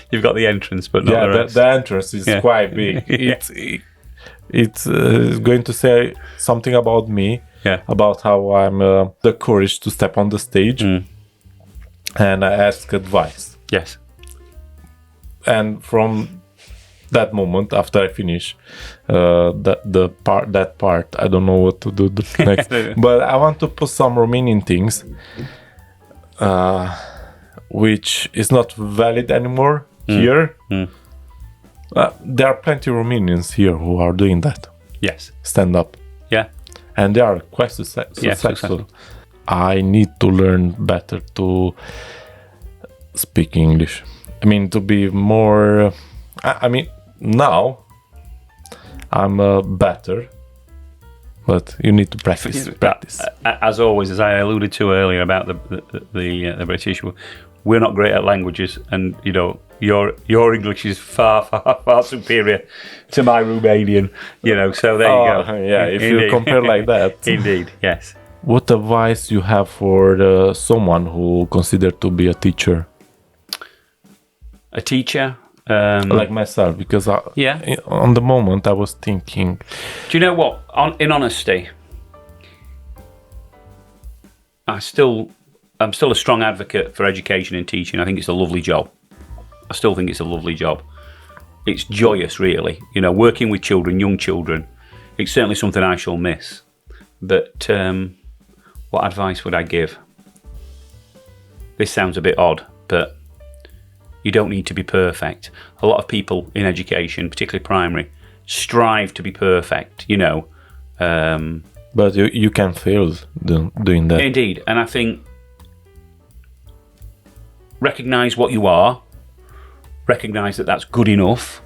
You've got the entrance, but not the rest. The entrance is quite big. It's going to say something about me, about how I'm the courage to step on the stage, and I ask advice. Yes. And from that moment, after I finish that part, I don't know what to do next. But I want to put some Romanian things, which is not valid anymore here. There are plenty of Romanians here who are doing that. Yes. Stand up. Yeah. And they are quite successful. I need to learn better to speak English. I mean, to be more... now I'm better, but you need to practice. As always, as I alluded to earlier about the British, we're not great at languages, and your English is far superior to my Romanian. So there you go. Yeah, if you compare like that. Indeed, yes. What advice you have for someone who considered to be a teacher? A teacher. Like myself, because on the moment I was thinking. Do you know what? In honesty, I'm still a strong advocate for education and teaching. I think it's a lovely job. I still think it's a lovely job. It's joyous, really. Working with children, young children. It's certainly something I shall miss. But what advice would I give? This sounds a bit odd, but you don't need to be perfect. A lot of people in education, particularly primary, strive to be perfect, But you can fail doing that. Indeed. And I think recognise what you are, recognise that that's good enough.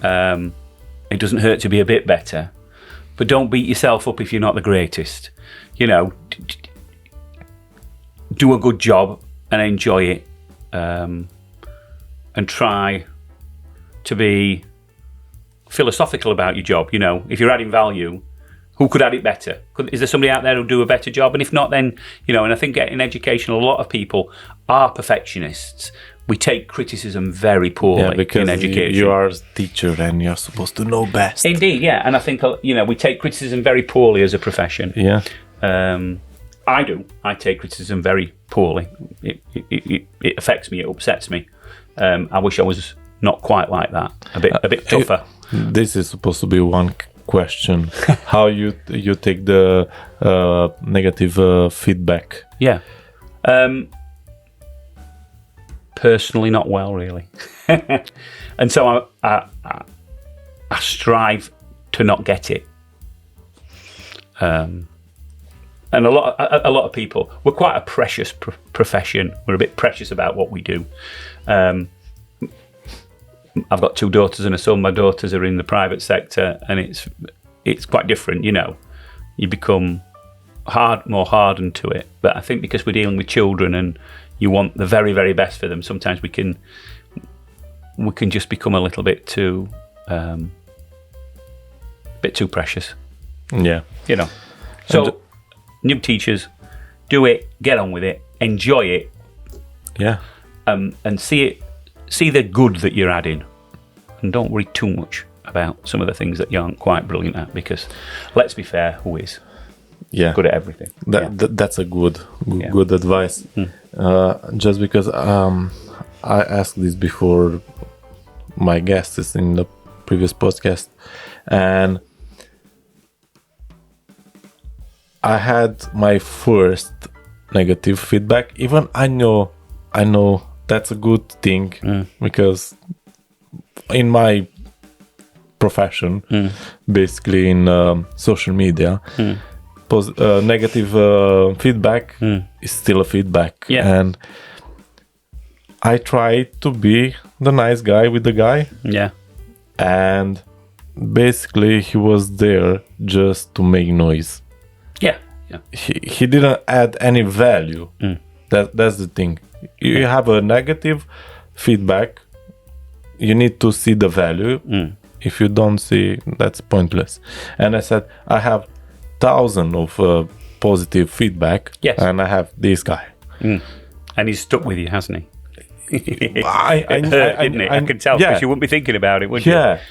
It doesn't hurt to be a bit better. But don't beat yourself up if you're not the greatest. Do a good job and enjoy it. And try to be philosophical about your job. If you're adding value, who could add it better? Is there somebody out there who'll do a better job? And if not, then, and I think in education, a lot of people are perfectionists. We take criticism very poorly in education. You are a teacher and you're supposed to know best. Indeed, yeah. And I think, we take criticism very poorly as a profession. Yeah. I do. I take criticism very poorly. It affects me. It upsets me. I wish I was not quite like that. A bit tougher. This is supposed to be one question. How you take the negative feedback? Yeah. personally not well, really. And so I strive to not get it. And a lot of people, we're quite a precious profession. We're a bit precious about what we do. I've got 2 daughters and a son. My daughters are in the private sector, and it's quite different, you know. You become more hardened to it. But I think because we're dealing with children and you want the very, very best for them, sometimes we can just become a little bit too precious. Yeah. You know. So new teachers, do it, get on with it, enjoy it. Yeah. And see the good that you're adding. And don't worry too much about some of the things that you aren't quite brilliant at, because let's be fair, who is? Yeah. Good at everything. That's a good advice. Just because I asked this before my guests in the previous podcast, and I had my first negative feedback. Even I know that's a good thing, because in my profession, basically in social media, negative feedback is still a feedback. Yeah. And I try to be the nice guy with the guy. Yeah. And basically he was there just to make noise. Yeah. Yeah. He didn't add any value. That's the thing. You have a negative feedback, you need to see the value. If you don't see, that's pointless. And I said, I have thousands of positive feedback. Yes. And I have this guy. And he's stuck with you, hasn't he? Didn't it? I could tell, because you wouldn't be thinking about it, would you? Yeah.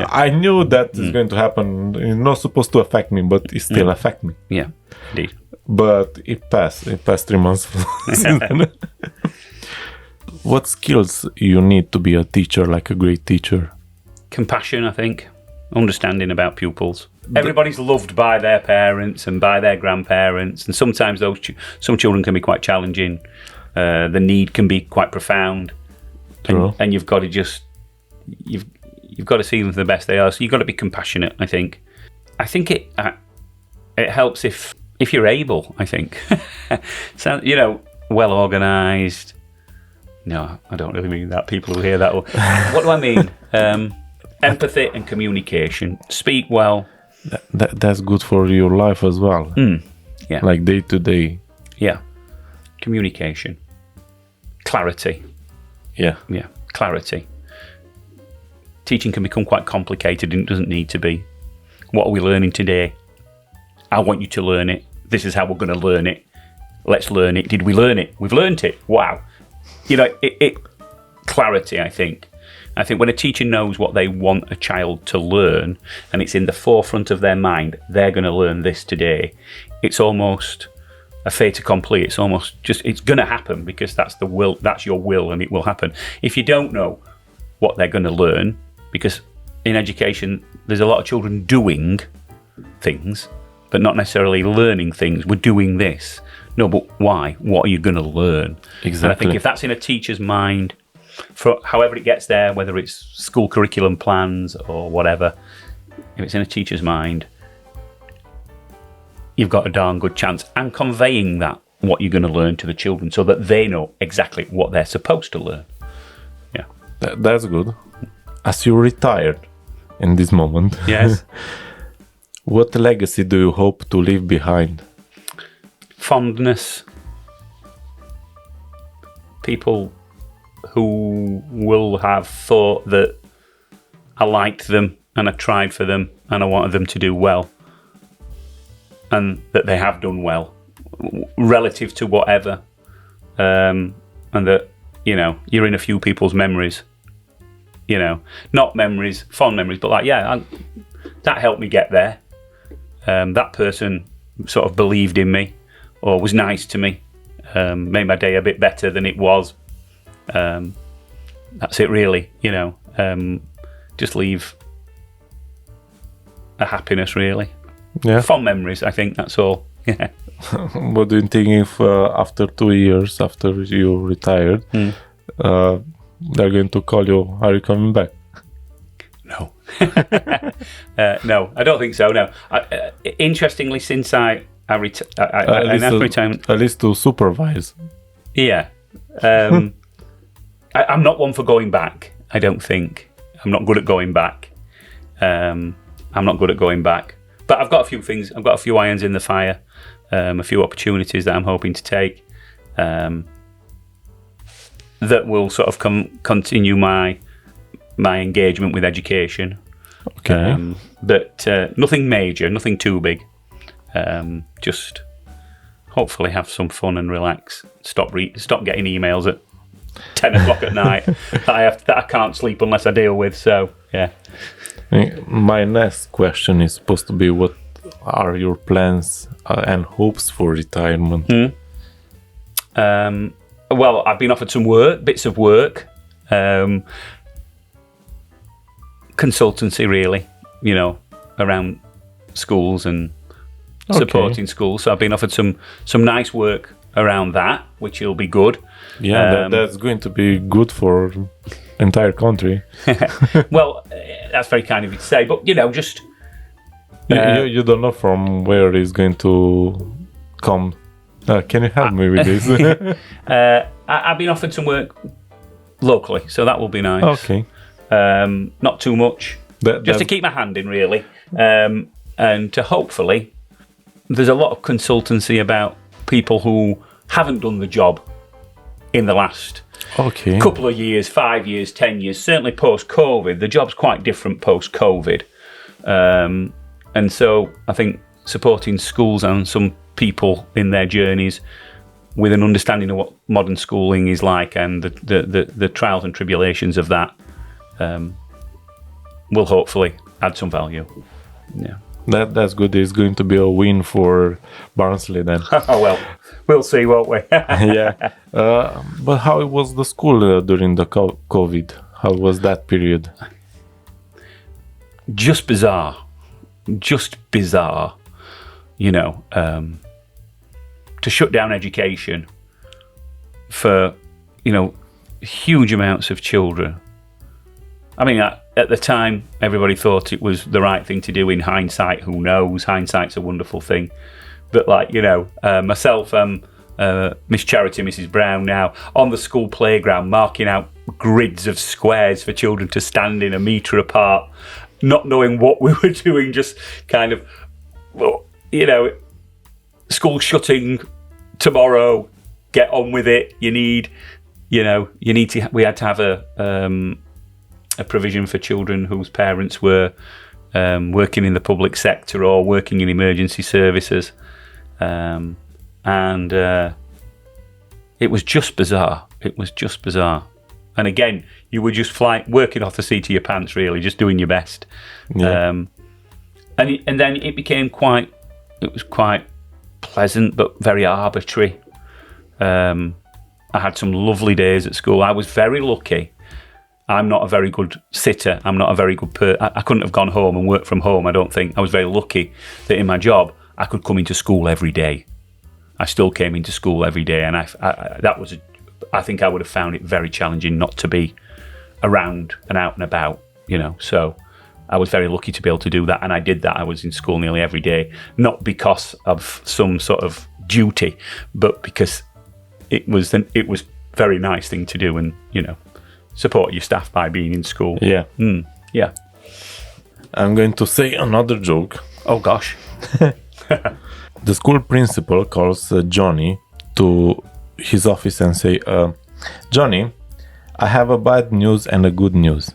I knew that is Mm. going to happen. It's not supposed to affect me, but it still affect me. Yeah, indeed. But it passed. It passed 3 months. What skills you need to be a teacher, like a great teacher? Compassion, I think. Understanding about pupils. Everybody's loved by their parents and by their grandparents, and sometimes some children can be quite challenging. The need can be quite profound. True. And you've got to you've got to see them for the best they are. So you've got to be compassionate, I think. I think it helps if you're able, I think. So, well organised. No, I don't really mean that. People who hear that will... What do I mean? Empathy and communication. Speak well. That's good for your life as well. Yeah. Like day to day. Yeah. Communication. Clarity. Yeah. Yeah. Clarity. Teaching can become quite complicated, and it doesn't need to be. What are we learning today? I want you to learn it. This is how we're going to learn it. Let's learn it. Did we learn it? We've learned it. Wow. Clarity, I think. I think when a teacher knows what they want a child to learn, and it's in the forefront of their mind, they're going to learn this today. It's almost a fait accompli. It's almost just, it's going to happen, because that's the will, that's your will, and it will happen. If you don't know what they're going to learn, because in education, there's a lot of children doing things, but not necessarily learning things. We're doing this. No, but why? What are you going to learn? Exactly. And I think if that's in a teacher's mind, for however it gets there, whether it's school curriculum plans or whatever, if it's in a teacher's mind, you've got a darn good chance. And conveying that, what you're going to learn, to the children, so that they know exactly what they're supposed to learn. Yeah. That's good. As you're retired in this moment, Yes. what legacy do you hope to leave behind? Fondness. People who will have thought that I liked them and I tried for them and I wanted them to do well, and that they have done well relative to whatever, and that you're in a few people's memories, not memories, fond memories, but that helped me get there. That person sort of believed in me or was nice to me, made my day a bit better than it was. That's it, really. Just leave a happiness, really. Yeah. Fond memories, I think, that's all. Yeah. What do you think if after 2 years after you retired, they're going to call you, are you coming back? No. No, I don't think so, no. Interestingly, since I announced retirement... At least to supervise. Yeah. I'm not one for going back, I don't think. I'm not good at going back. But I've got a few things. I've got a few irons in the fire, a few opportunities that I'm hoping to take that will sort of continue my engagement with education. Okay. But nothing major, nothing too big. Just hopefully have some fun and relax. Stop getting emails at 10 o'clock at night that I can't sleep unless I deal with. So yeah. My next question is supposed to be, what are your plans and hopes for retirement? Well, I've been offered some bits of work, consultancy really, around schools and supporting schools. So I've been offered some nice work around that, which will be good. Yeah, that's going to be good for entire country. Well, that's very kind of you to say, but just you don't know from where it's going to come. Can you help me with this? I've been offered some work locally, so that will be nice. Okay. Not too much, just to keep my hand in, really, and to hopefully. There's a lot of consultancy about people who haven't done the job in the last couple of years, 5 years, 10 years, certainly post-COVID. The job's quite different post-COVID. And so I think supporting schools and some people in their journeys with an understanding of what modern schooling is like and the trials and tribulations of that will hopefully add some value. Yeah. That's good. It's going to be a win for Barnsley then. Oh, well, we'll see, won't we? Yeah. But how was the school during the COVID? How was that period? Just bizarre. To shut down education for, huge amounts of children. I mean, at the time, everybody thought it was the right thing to do. In hindsight, who knows? Hindsight's a wonderful thing. But myself, Miss Charity, Mrs. Brown now, on the school playground, marking out grids of squares for children to stand in a metre apart, not knowing what we were doing, just kind of, school shutting tomorrow, get on with it. We had to have a provision for children whose parents were working in the public sector or working in emergency services. And it was just bizarre. And again, you were just working off the seat of your pants, really, just doing your best. Yeah. And then it became quite pleasant, but very arbitrary. I had some lovely days at school. I was very lucky. I'm not a very good sitter. I'm not a very good I couldn't have gone home and worked from home, I don't think. I was very lucky that in my job, I could come into school every day. I still came into school every day, and I think I would have found it very challenging not to be around and out and about, So I was very lucky to be able to do that, and I did that. I was in school nearly every day, not because of some sort of duty, but because it was very nice thing to do, and support your staff by being in school. Yeah. Yeah. I'm going to say another joke. Oh gosh. The school principal calls Johnny to his office and say, Johnny, I have a bad news and a good news.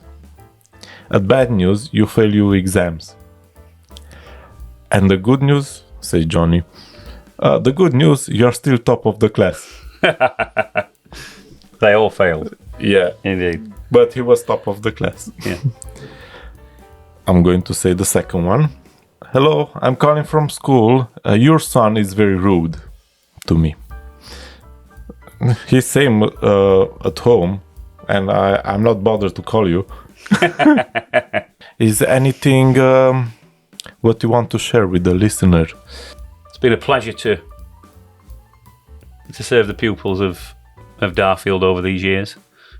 A bad news, you fail your exams. And the good news, say Johnny, the good news, you're still top of the class. They all failed. Yeah. Indeed. But he was top of the class. Yeah. I'm going to say the second one. Hello, I'm calling from school. Your son is very rude to me. He's same at home, and I'm not bothered to call you. Is anything what you want to share with the listener? It's been a pleasure to serve the pupils of Darfield over these years.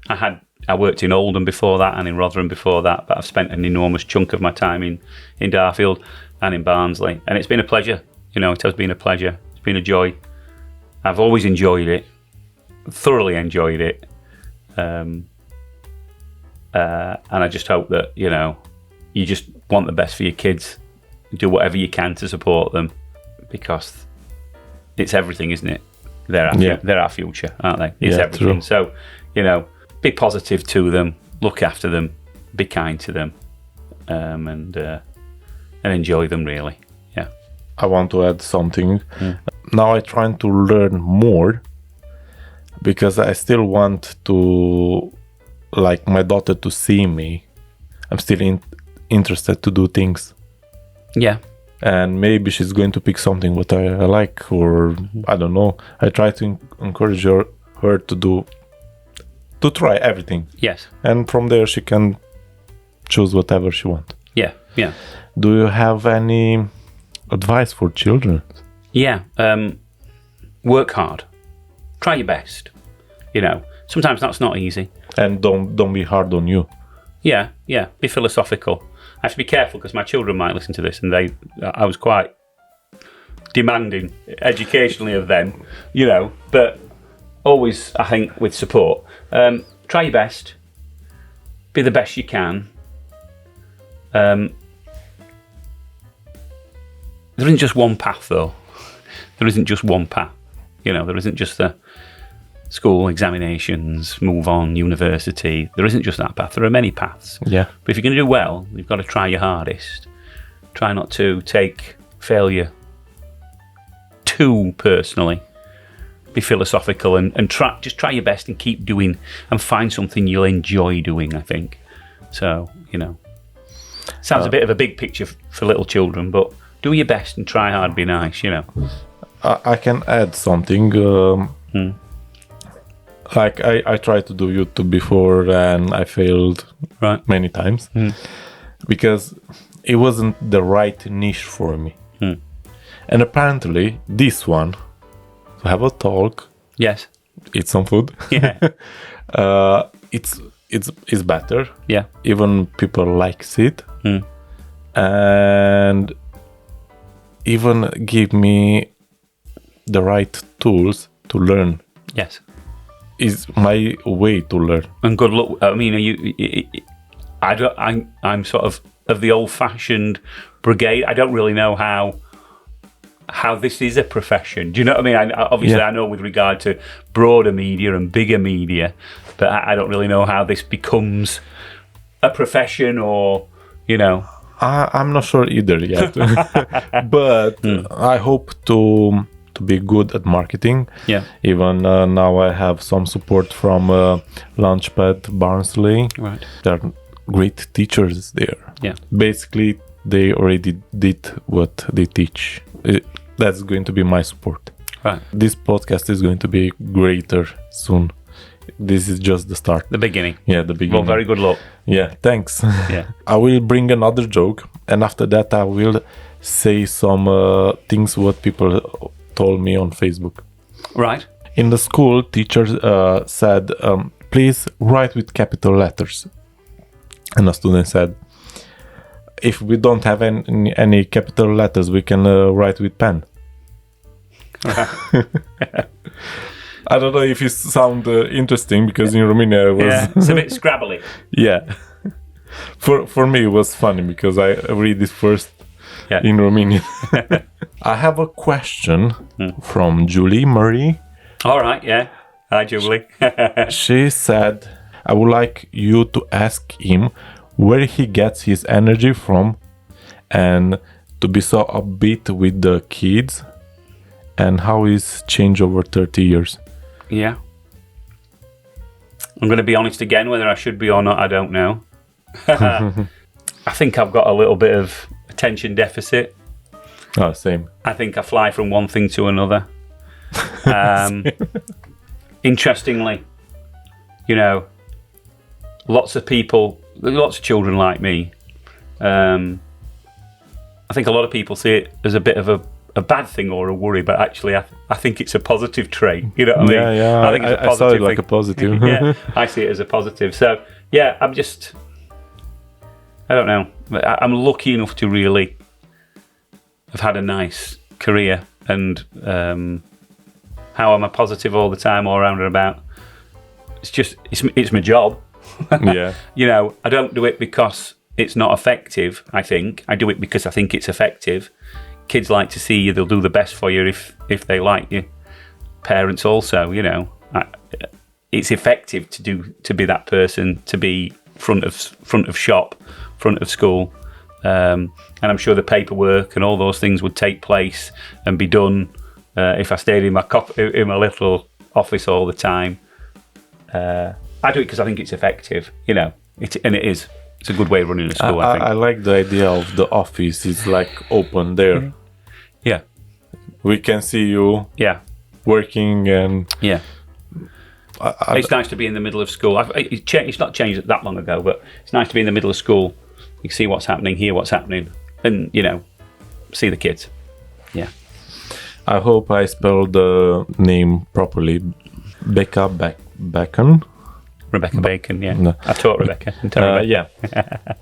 I worked in Oldham before that and in Rotherham before that, but I've spent an enormous chunk of my time in Darfield and in Barnsley, and it's been a pleasure. It has been a pleasure. It's been a joy. I've always enjoyed it, thoroughly enjoyed it, and I just hope that you just want the best for your kids. Do whatever you can to support them, because it's everything, isn't it? They're our future, aren't they? It's everything. True. So, be positive to them, look after them, be kind to them, and enjoy them, really. Yeah. I want to add something. Now I'm trying to learn more, because I still want to, like, my daughter to see me. I'm still interested to do things. Yeah. And maybe she's going to pick something what I like, or I don't know. I try to encourage her to try everything. Yes. And from there she can choose whatever she wants. Yeah. Yeah. Do you have any advice for children? Yeah. Work hard. Try your best. Sometimes that's not easy. And don't be hard on you. Yeah. Be philosophical. I have to be careful because my children might listen to this, and I was quite demanding educationally of them, but always, I think, with support. Try your best. Be the best you can. There isn't just one path, though. There isn't just one path. There isn't just the school, examinations, move on, university. There isn't just that path. There are many paths. Yeah. But if you're going to do well, you've got to try your hardest. Try not to take failure too personally. Be philosophical and try your best and keep doing and find something you'll enjoy doing, I think. So, sounds a bit of a big picture for little children, but do your best and try hard, be nice, I can add something. Like I tried to do YouTube before and I failed many times because it wasn't the right niche for me. And apparently this one, to have a talk, yes, eat some food, it's better. Yeah, even people likes it, and even give me the right tools to learn. Yes. Is my way to learn. And good luck. I mean, I'm sort of the old-fashioned brigade. I don't really know how this is a profession. Do you know what I mean? Obviously, I know with regard to broader media and bigger media, but I don't really know how this becomes a profession, or I'm not sure either yet. But I hope to be good at marketing. Yeah. Even now I have some support from Launchpad Barnsley. Right. There are great teachers there. Yeah. Basically, they already did what they teach. That's going to be my support. Right. This podcast is going to be greater soon. This is just the start. The beginning. Yeah, the beginning. Well, very good luck. Yeah, thanks. Yeah. I will bring another joke, and after that I will say some things what people told me on Facebook. Right. In the school, teachers said, please write with capital letters. And a student said, if we don't have any capital letters, we can write with pen. I don't know if it sounds interesting, because in Romania it was... Yeah, it's a bit scrabbly. Yeah. For me, it was funny, because I read it first in Romanian. I have a question from Julie Marie. All right, yeah. Hi, Julie. She said, I would like you to ask him where he gets his energy from, and to be so upbeat with the kids, and how he's changed over 30 years. Yeah. I'm going to be honest again, whether I should be or not, I don't know. I think I've got a little bit of attention deficit. Oh, same. I think I fly from one thing to another. Interestingly, lots of people, lots of children like me. I think a lot of people see it as a bit of a bad thing or a worry, but actually I think it's a positive trait. You know what I mean? Yeah. I think it's a I positive saw it like thing. a positive. Yeah, I see it as a positive. So yeah, I don't know. I'm lucky enough to really have had a nice career, and how am I positive all the time, all around and about? It's my job. Yeah. You know, I don't do it because it's not effective. I think I do it because I think it's effective. Kids like to see you; they'll do the best for you if they like you. Parents also, you know, it's effective to be that person, to be front of shop, front of school, and I'm sure the paperwork and all those things would take place and be done if I stayed in my little office all the time. I do it because I think it's effective, you know, and it is. It's a good way of running a school, I think. I like the idea of the office. It's like open there. Yeah. We can see you working and... Yeah. It's nice to be in the middle of school. It's not changed that long ago, but it's nice to be in the middle of school. You can see what's happening, hear what's happening, and, you know, see the kids. Yeah. I hope I spelled the name properly. Becca Bacon. Rebecca Bacon, yeah. No. I taught Rebecca. Rebecca. Yeah.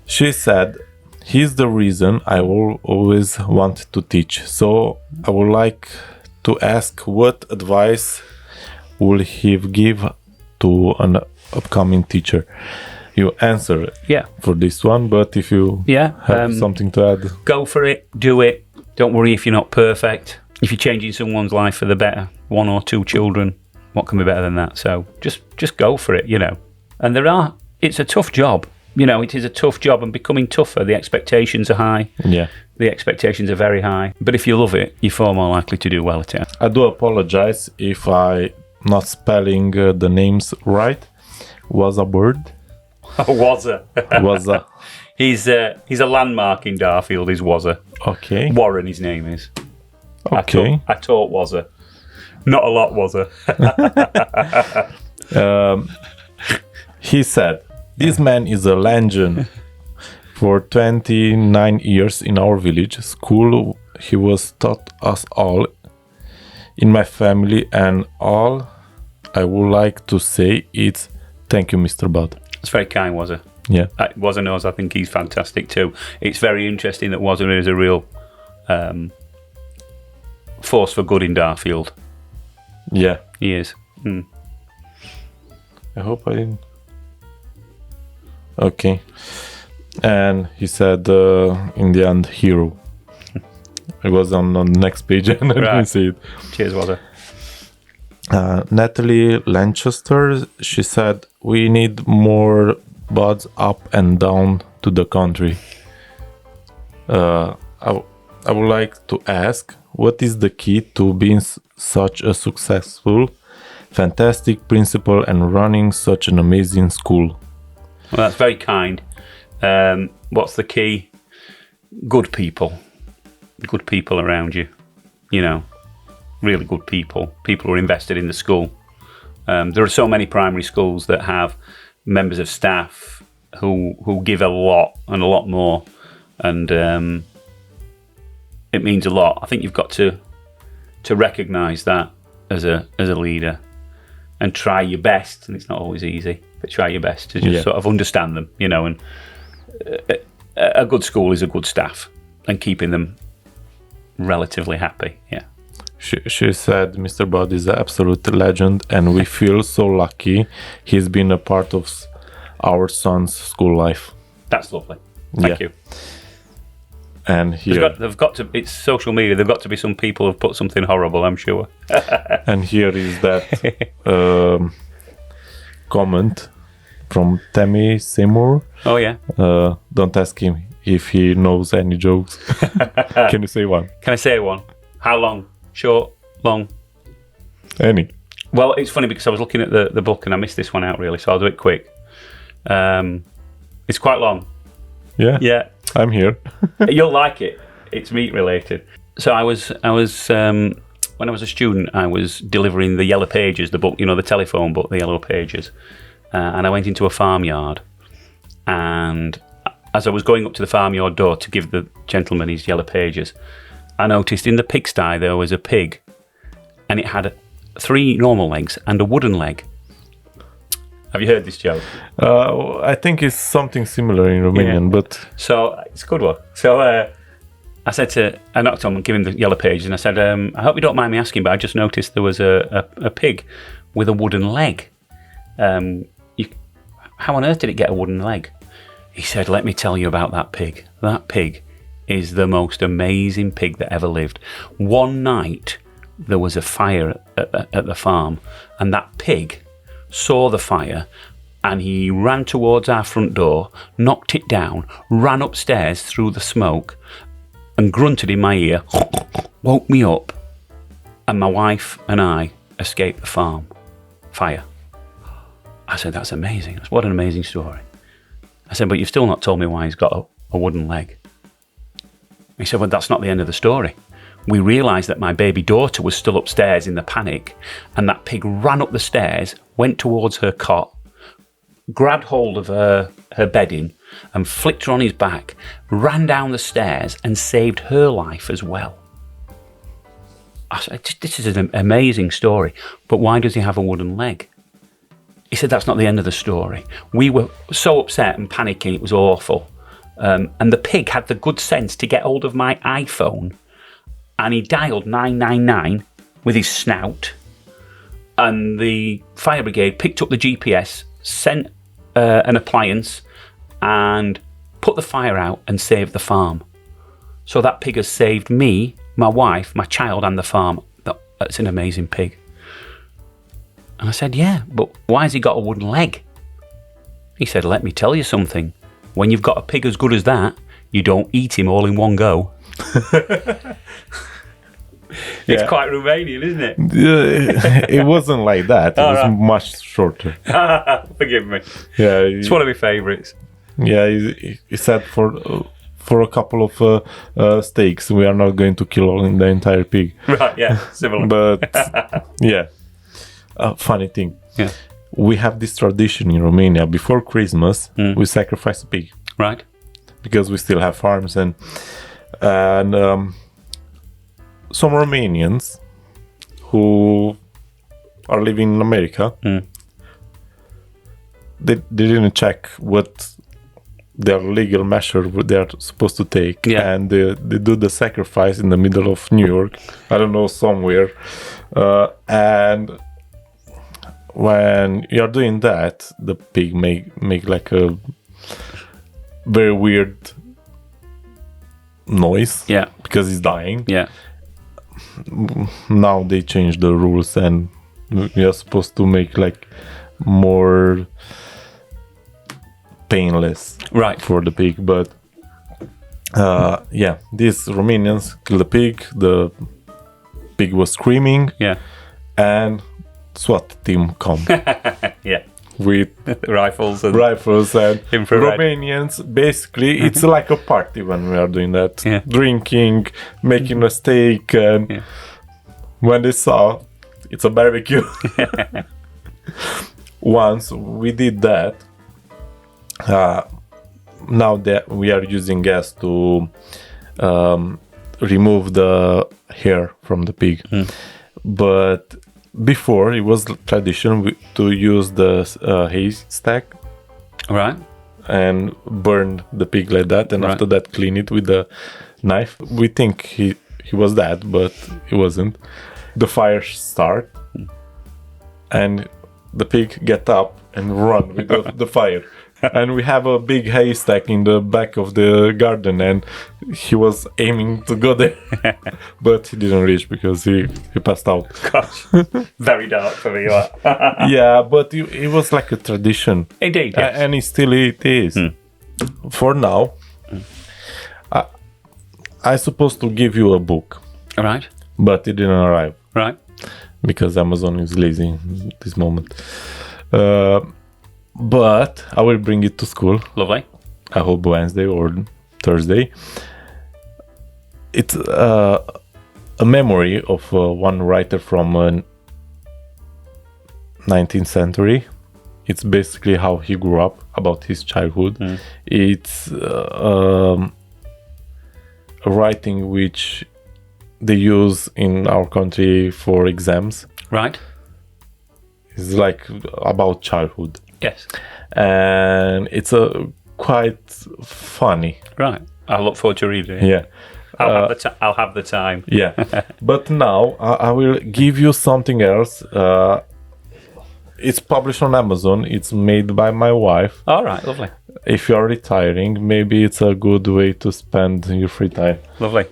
She said, he's the reason I will always want to teach. So I would like to ask, what advice will he give to an upcoming teacher? You answer for this one, but if you have something to add. Go for it, do it. Don't worry if you're not perfect. If you're changing someone's life for the better, 1 or 2 children, what can be better than that? So just go for it, you know. And it's a tough job. You know, it is a tough job, and becoming tougher. The expectations are high. Yeah. The expectations are very high. But if you love it, you're far more likely to do well at it. I do apologize if I not spelling the names right. Was a bird. Wazza. Wazza. He's a landmark in Darfield, is Wazza. Okay. Warren, his name is. Okay. I taught Wazza. Not a lot, Wazza. He said, this man is a legend. For 29 years in our village school, he was taught us all in my family, and all I would like to say is thank you, Mr. Budd. It's very kind, Wazza. Yeah. Wazza knows I think he's fantastic too. It's very interesting that Wazza is a real force for good in Darfield. Yeah. He is. Mm. I hope I didn't. Okay. And he said in the end, hero. I was on the next page and I didn't see it. Cheers, Wazza. Natalie Lanchester, she said, we need more buds up and down to the country. I would like to ask, what is the key to being such a successful, fantastic principal and running such an amazing school? Well, that's very kind. What's the key? Good people. Good people around you. You know, really good people. People who are invested in the school. There are so many primary schools that have members of staff who give a lot and a lot more. And it means a lot. I think you've got to recognise that as a leader and try your best. And it's not always easy, but try your best to just sort of understand them, you know. And a good school is a good staff, and keeping them relatively happy. Yeah. She said Mr. Budd is an absolute legend, and we feel so lucky he's been a part of our son's school life. That's lovely. Thank you. And here, they've got to. It's social media. There've got to be some people who've put something horrible, I'm sure. And here is that comment from Tammy Seymour. Oh yeah. Don't ask him if he knows any jokes. Can you say one? Can I say one? How long? Short? Long? Any. Well, it's funny because I was looking at the book and I missed this one out really, so I'll do it quick. It's quite long. Yeah. Yeah. I'm here. You'll like it. It's meat related. So I was when I was a student, I was delivering the Yellow Pages, the book, you know, the telephone book, the Yellow Pages, and I went into a farmyard, and as I was going up to the farmyard door to give the gentleman his Yellow Pages, I noticed in the pigsty there was a pig, and it had 3 normal legs and a wooden leg. Have you heard this joke? I think it's something similar in Romanian, but... So, it's a good one. So, I knocked on and gave him the yellow pages, and I said, I hope you don't mind me asking, but I just noticed there was a pig with a wooden leg. How on earth did it get a wooden leg? He said, let me tell you about that pig. That pig is the most amazing pig that ever lived. One night, there was a fire at the farm, and that pig saw the fire, and he ran towards our front door, knocked it down, ran upstairs through the smoke, and grunted in my ear, woke me up, and my wife and I escaped the farm fire. I said, that's amazing. What an amazing story. I said, but you've still not told me why he's got a wooden leg. He said, well, that's not the end of the story. We realised that my baby daughter was still upstairs in the panic, and that pig ran up the stairs, went towards her cot, grabbed hold of her bedding and flicked her on his back, ran down the stairs and saved her life as well. I said, this is an amazing story, but why does he have a wooden leg? He said, that's not the end of the story. We were so upset and panicking, it was awful. And the pig had the good sense to get hold of my iPhone, and he dialed 999 with his snout, and the fire brigade picked up the GPS, sent an appliance, and put the fire out and saved the farm. So that pig has saved me, my wife, my child, and the farm. That's an amazing pig. And I said, yeah, but why has he got a wooden leg? He said, let me tell you something. When you've got a pig as good as that, you don't eat him all in one go. It's quite Romanian, isn't it? It wasn't like that. It was much shorter. Forgive me. Yeah, it's one of my favourites. Yeah, he said for a couple of steaks, we are not going to kill the entire pig. Right, yeah, similar. But, yeah. Funny thing. Yeah. We have this tradition in Romania. Before Christmas, we sacrifice a pig. Right. Because we still have farms, and some Romanians who are living in America, they didn't check what their legal measure they are supposed to take, and they do the sacrifice in the middle of New York, I don't know, somewhere, and when you're doing that, the pig make like a very weird noise, because it's dying. Now they changed the rules, and we are supposed to make like more painless for the pig. But these Romanians killed the pig was screaming, and SWAT team come with rifles and infrared. Romanians. Basically, it's like a party when we are doing that, drinking, making a steak, and when they saw it's a barbecue. Once we did that, now that we are using gas to remove the hair from the pig, but before it was tradition to use the haystack, and burn the pig like that, and after that clean it with the knife. We think he was dead, but he wasn't. The fire start, and the pig get up and run with the fire. And we have a big haystack in the back of the garden, and he was aiming to go there, but he didn't reach because he passed out. Gosh, very dark for me. Yeah, but it was like a tradition. Indeed, yes. And it is. For now, I supposed to give you a book. Right. But it didn't arrive. Right. Because Amazon is lazy at this moment. But I will bring it to school. Lovely. I hope Wednesday or Thursday. It's a memory of one writer from 19th century. It's basically how he grew up, about his childhood. It's a writing which they use in our country for exams. Right. It's like about childhood, Yes. and it's a quite funny. Right. I look forward to reading it. Yeah. I'll have the time. Yeah. But now I will give you something else. It's published on Amazon. It's made by my wife. All right. Lovely. If you're retiring, maybe it's a good way to spend your free time. Lovely.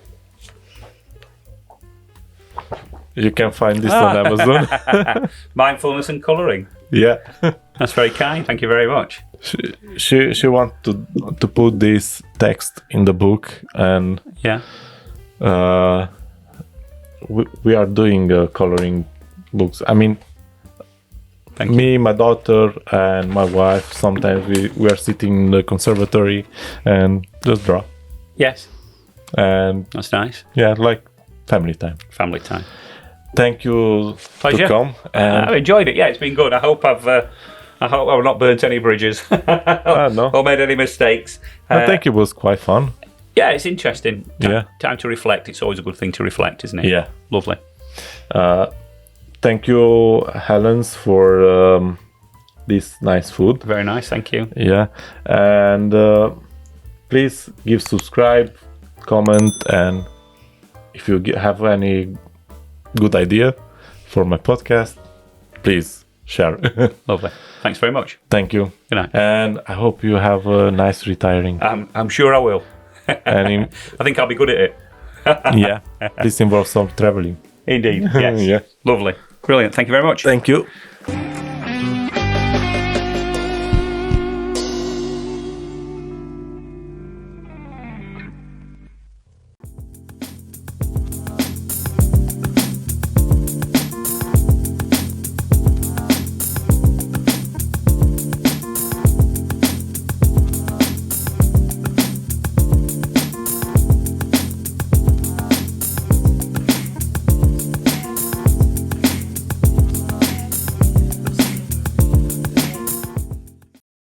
You can find this on Amazon. Mindfulness and colouring. Yeah. That's very kind. Thank you very much. She want to put this text in the book, and Yeah. we are doing coloring books. I mean, Thank you. me, my daughter, and my wife. Sometimes we are sitting in the conservatory and just draw. Yes. And That's nice. yeah, like family time. Family time. Thank you Pleasure. to come. And I've enjoyed it. Yeah, it's been good. I hope I've not burnt any bridges no. or made any mistakes. I think it was quite fun. Yeah, it's interesting. Yeah. Time to reflect. It's always a good thing to reflect, isn't it? Yeah. Lovely. Thank you, Helens, for this nice food. Very nice. Thank you. Yeah. And please give subscribe, comment, and if you have any good idea for my podcast, please share. Lovely. Thanks very much. Thank you. Good night. And I hope you have a nice retiring. I'm sure I will. And I think I'll be good at it. yeah, this involves some traveling. Indeed. Yes. Yeah. Lovely. Brilliant. Thank you very much. Thank you.